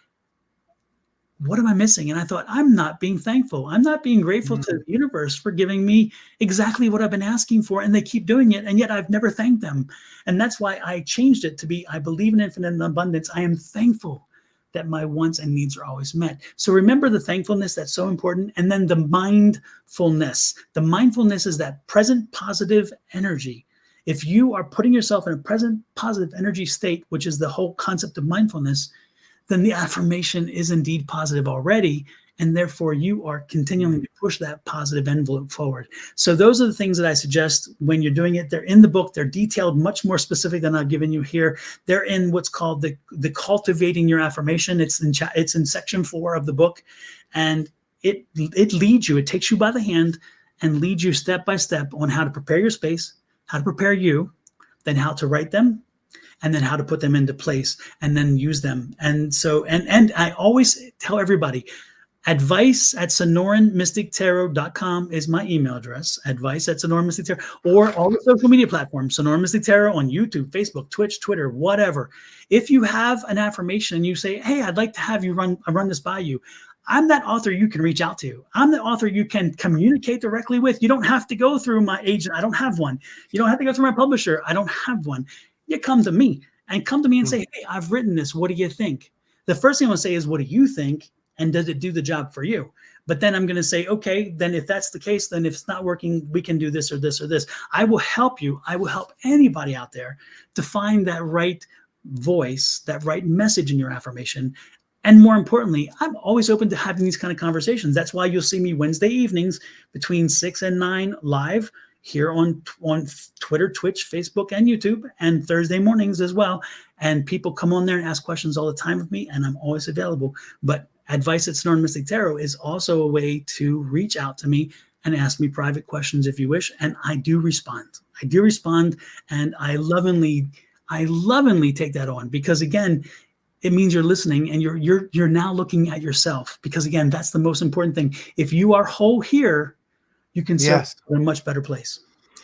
what am I missing? And I thought, I'm not being thankful. I'm not being grateful to the universe for giving me exactly what I've been asking for. And they keep doing it. And yet I've never thanked them. And that's why I changed it to be, I believe in infinite abundance. I am thankful that my wants and needs are always met. So remember the thankfulness, that's so important. And then the mindfulness. The mindfulness is that present positive energy. If you are putting yourself in a present positive energy state, which is the whole concept of mindfulness, then the affirmation is indeed positive already. And therefore you are continuing to push that positive envelope forward. So those are the things that I suggest when you're doing it. They're in the book. They're detailed, much more specific than I've given you here. They're in what's called the cultivating your affirmation. It's in section 4 of the book. And it leads you, it takes you by the hand and leads you step by step on how to prepare your space, how to prepare you, then how to write them, and then how to put them into place and then use them. And so, and I always tell everybody, advice@sonoranmystictarot.com is my email address, advice@sonoranmystictarot, or all the social media platforms, Sonoran Mystic Tarot on YouTube, Facebook, Twitch, Twitter, whatever. If you have an affirmation and you say, hey, I'd like to have you run this by you, I'm that author you can reach out to. I'm the author you can communicate directly with. You don't have to go through my agent. I don't have one. You don't have to go through my publisher. I don't have one. You come to me and say, hey, I've written this. What do you think? The first thing I'm going to say is, what do you think? And does it do the job for you? But then I'm going to say, okay, then if that's the case, then if it's not working, we can do this or this or this. I will help you. I will help anybody out there to find that right voice, that right message in your affirmation. And more importantly, I'm always open to having these kind of conversations. That's why you'll see me Wednesday evenings between 6 and 9 live here on Twitter, Twitch, Facebook, and YouTube, and Thursday mornings as well. And people come on there and ask questions all the time with me, and I'm always available. But advice@Sonoran Mystic Tarot is also a way to reach out to me and ask me private questions if you wish. And I do respond. And I lovingly I lovingly take that on, because again, it means you're listening, and you're now looking at yourself, because again, that's the most important thing. If you are whole here, you can serve Yes. in a much better place.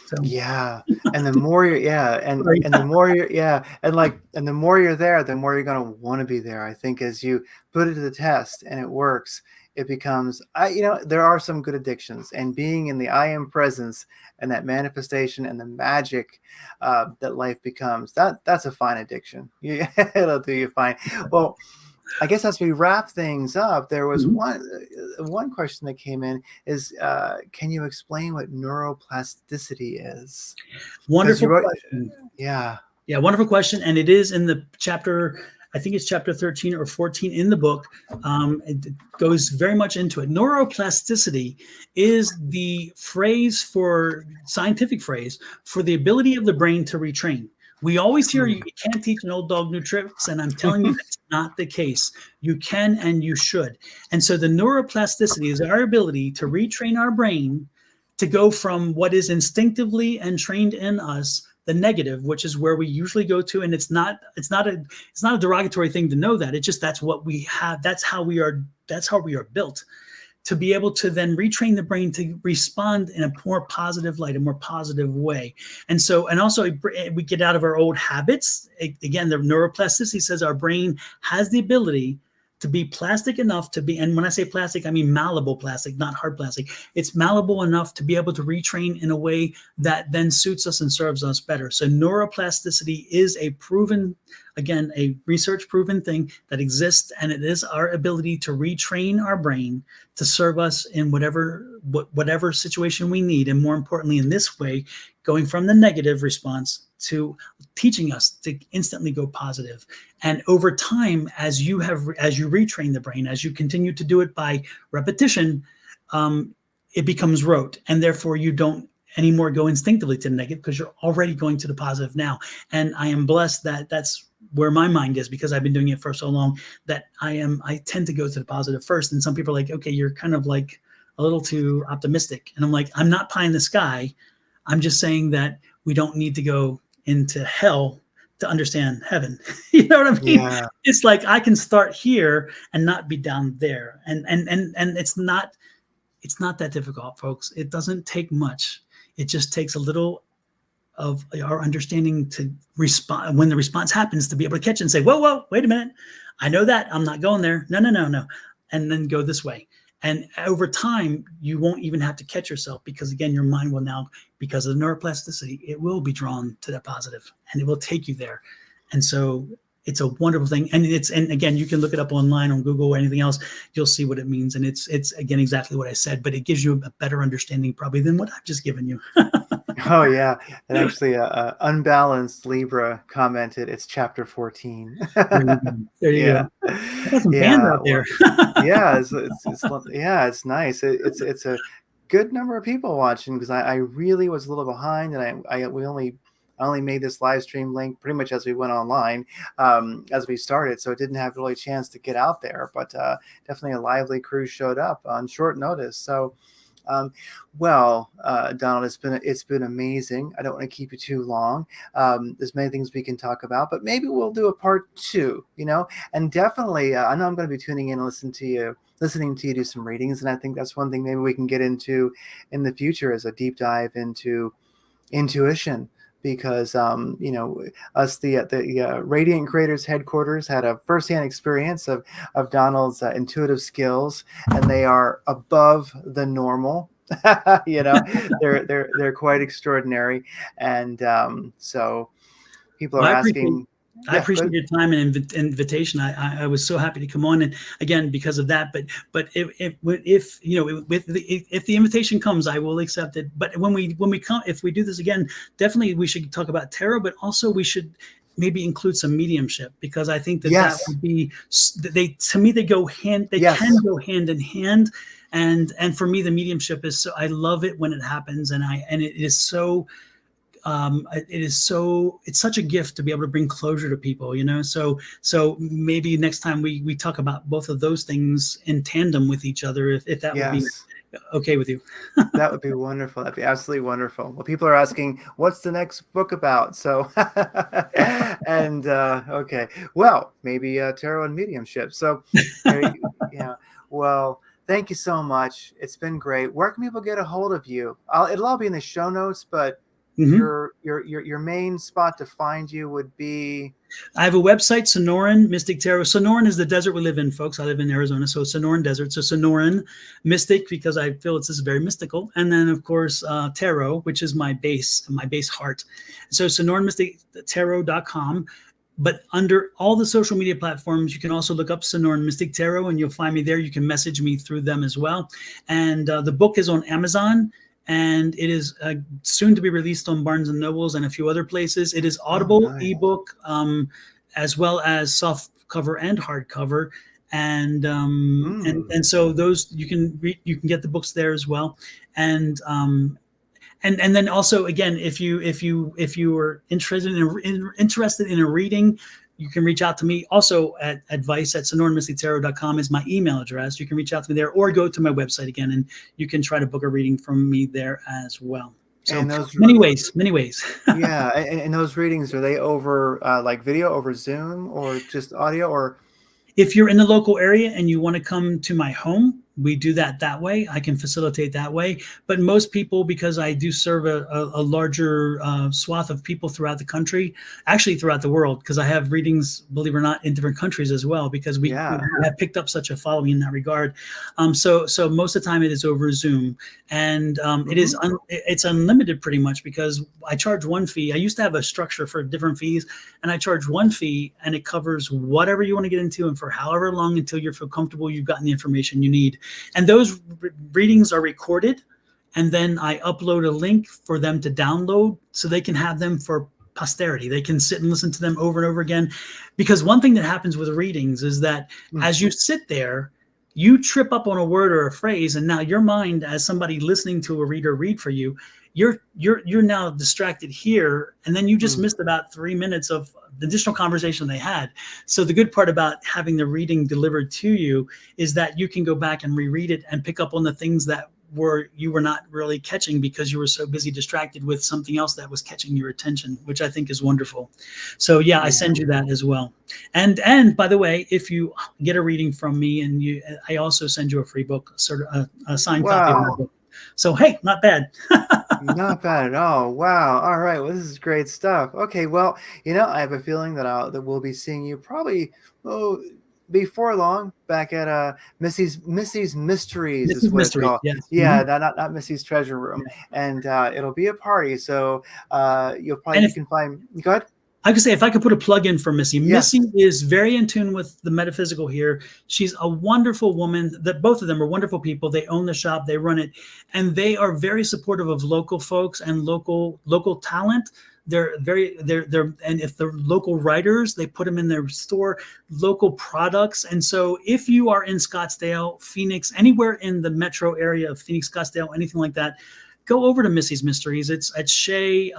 So Yeah. And the more you're, yeah, sorry. and the more you're, yeah, and like, and the more you're there, the more you're gonna want to be there. I think as you put it to the test and it works, it becomes, there are some good addictions, and being in the I am presence and that manifestation and the magic that life becomes, that's a fine addiction. It'll do you fine. Well, I guess as we wrap things up, there was Mhm. one question that came in is, can you explain what neuroplasticity is? Because you Wonderful wrote, question. yeah, Yeah, wonderful question. And it is in the chapter, I think it's chapter 13 or 14 in the book. It goes very much into it. Neuroplasticity is the scientific phrase for the ability of the brain to retrain. We always hear you can't teach an old dog new tricks, and I'm telling you that's not the case. You can and you should. And so the neuroplasticity is our ability to retrain our brain to go from what is instinctively and trained in us, the negative, which is where we usually go to. And it's not a derogatory thing to know that. It's just that's what we have. That's how we are built, to be able to then retrain the brain to respond in a more positive light, a more positive way. And also we get out of our old habits. Again, the neuroplasticity says our brain has the ability to be plastic enough to be, and when I say plastic, I mean malleable plastic, not hard plastic. It's malleable enough to be able to retrain in a way that then suits us and serves us better. So neuroplasticity is a proven, again, a research proven thing that exists, and it is our ability to retrain our brain to serve us in whatever situation we need, and more importantly, in this way, going from the negative response to teaching us to instantly go positive. And over time, as you retrain the brain, as you continue to do it by repetition, it becomes rote, and therefore you don't anymore go instinctively to the negative, because you're already going to the positive now. And I am blessed that that's where my mind is, because I've been doing it for so long, that I tend to go to the positive first. And some people are like, okay, you're kind of like a little too optimistic. And I'm like, I'm not pie in the sky. I'm just saying that we don't need to go into hell to understand heaven. You know what I mean? yeah, It's like I can start here and not be down there. And it's not that difficult, folks. It doesn't take much. It just takes a little of our understanding to respond when the response happens, to be able to catch it and say, whoa, wait a minute. I know that. I'm not going there. No. And then go this way. And over time, you won't even have to catch yourself, because again, your mind will now, because of the neuroplasticity, it will be drawn to that positive, and it will take you there. And so it's a wonderful thing. And again, you can look it up online on Google or anything else. You'll see what it means. And it's again, exactly what I said, but it gives you a better understanding probably than what I've just given you. oh yeah. And actually, unbalanced Libra commented, it's chapter 14. There you go. There you Yeah, go. I got some fans yeah. out there. Well, yeah, yeah, it's nice. It's a good number of people watching, because I really was a little behind, and I only made this live stream link pretty much as we went online, as we started, so it didn't have really a chance to get out there. But definitely a lively crew showed up on short notice. So, Donald, it's been amazing. I don't want to keep you too long. There's many things we can talk about, but maybe we'll do a part 2. And definitely, I know I'm going to be tuning in and listening to you do some readings, and I think that's one thing maybe we can get into in the future, as a deep dive into intuition, because us, the Radiant Creators headquarters, had a firsthand experience of Donald's intuitive skills, and they are above the normal. They're quite extraordinary, and so people Well, are asking. I Yeah, appreciate good. your time and invitation. I was so happy to come on, and again, because of that. But if if the invitation comes, I will accept it. But when we come, if we do this again, definitely we should talk about tarot, but also we should maybe include some mediumship, because I think that Yes, would be, to me they go hand, they can yes, go hand in hand. And for me, the mediumship is so, I love it when it happens, and it is so, it's such a gift to be able to bring closure to people, so maybe next time we talk about both of those things in tandem with each other, if that would be yes. okay with you. That would be wonderful. That'd be absolutely wonderful. Well, people are asking, what's the next book about? So, and okay, well, maybe tarot and mediumship. So, yeah. Well, thank you so much. It's been great. Where can people get a hold of you? It'll all be in the show notes, but Hmm. your main spot to find you would be. I have a website, Sonoran Mystic Tarot. Sonoran is the desert we live in, folks. I live in Arizona, so Sonoran Desert. So Sonoran Mystic, because I feel it's very mystical. And then, of course, Tarot, which is my base heart. So SonoranMysticTarot.com. But under all the social media platforms, you can also look up Sonoran Mystic Tarot, and you'll find me there. You can message me through them as well. And the book is on Amazon, and it is soon to be released on Barnes and Nobles and a few other places. It is Oh, Audible nice. ebook, as well as soft cover and hardcover, and so those you can get the books there as well, and then also, again, if you are interested in a reading, you can reach out to me also at advice@sonoranmystictarot.com is my email address. You can reach out to me there, or go to my website again, and you can try to book a reading from me there as well. So And those, many ways. yeah, and those readings, are they over like video over Zoom or just audio or? If you're in the local area and you want to come to my home, we do that way. I can facilitate that way. But most people, because I do serve a larger swath of people throughout the country, actually throughout the world, because I have readings, believe it or not, in different countries as well, because we Yeah. have picked up such a following in that regard. So most of the time it is over Zoom, and it's unlimited pretty much, because I charge one fee. I used to have a structure for different fees, and I charge one fee, and it covers whatever you want to get into, and for however long, until you feel comfortable you've gotten the information you need. And those readings are recorded, and then I upload a link for them to download so they can have them for posterity. They can sit and listen to them over and over again. Because one thing that happens with readings is that as you sit there, you trip up on a word or a phrase, and now your mind, as somebody listening to a reader read for you, you're now distracted here, and then you just missed about 3 minutes of the additional conversation they had. So the good part about having the reading delivered to you is that you can go back and reread it and pick up on the things that you were not really catching, because you were so busy distracted with something else that was catching your attention, which I think is wonderful. So yeah, I send you that as well. And by the way, if you get a reading from me, and I also send you a free book, sort of a signed copy of my book. So hey, not bad. Not bad at all. Wow. All right. Well, this is great stuff. Okay. Well, I have a feeling that we'll be seeing you probably before long back at Missy's Mysteries is Mrs. what it's Mystery, called. yes. Yeah, not Missy's Treasure Room, and it'll be a party. So you can find. Go ahead. I could say, if I could put a plug in for Missy. Yes. Missy is very in tune with the metaphysical here. She's a wonderful woman. That both of them are wonderful people. They own the shop, they run it, and they are very supportive of local folks and local talent. They're and if they're local writers, they put them in their store, local products. And so if you are in Scottsdale, Phoenix, anywhere in the metro area of Phoenix, Scottsdale, anything like that, go over to Missy's Mysteries. It's at Shea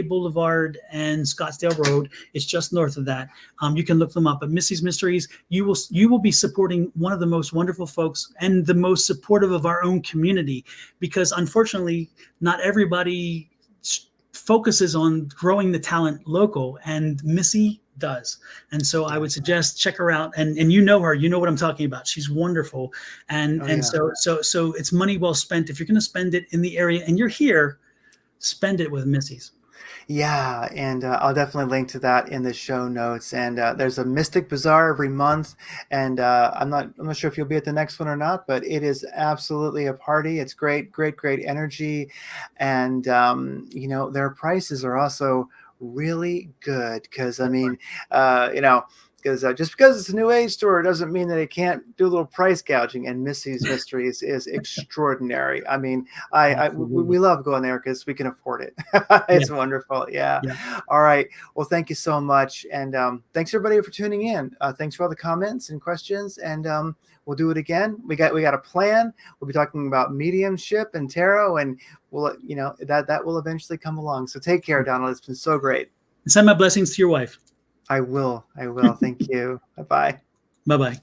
Boulevard and Scottsdale Road. It's just north of that. You can look them up. At Missy's Mysteries, you will be supporting one of the most wonderful folks and the most supportive of our own community, because unfortunately, not everybody focuses on growing the talent local, and Missy does. And so I would suggest check her out, and you know her, you know what I'm talking about. She's wonderful. And so it's money well spent. If you're going to spend it in the area and you're here, spend it with Missy's. Yeah, and I'll definitely link to that in the show notes. And there's a Mystic Bazaar every month, and I'm not sure if you'll be at the next one or not, but it is absolutely a party. It's great energy, and their prices are also really good, because because just because it's a new age store doesn't mean that it can't do a little price gouging. And Missy's Mysteries is extraordinary. I mean, we love going there because we can afford it. It's wonderful. Yeah. All right. Well, thank you so much, and thanks everybody for tuning in. Thanks for all the comments and questions, and we'll do it again. We got a plan. We'll be talking about mediumship and tarot, and we'll that will eventually come along. So take care, Donald. It's been so great. Send my blessings to your wife. I will. Thank you. Bye-bye. Bye-bye.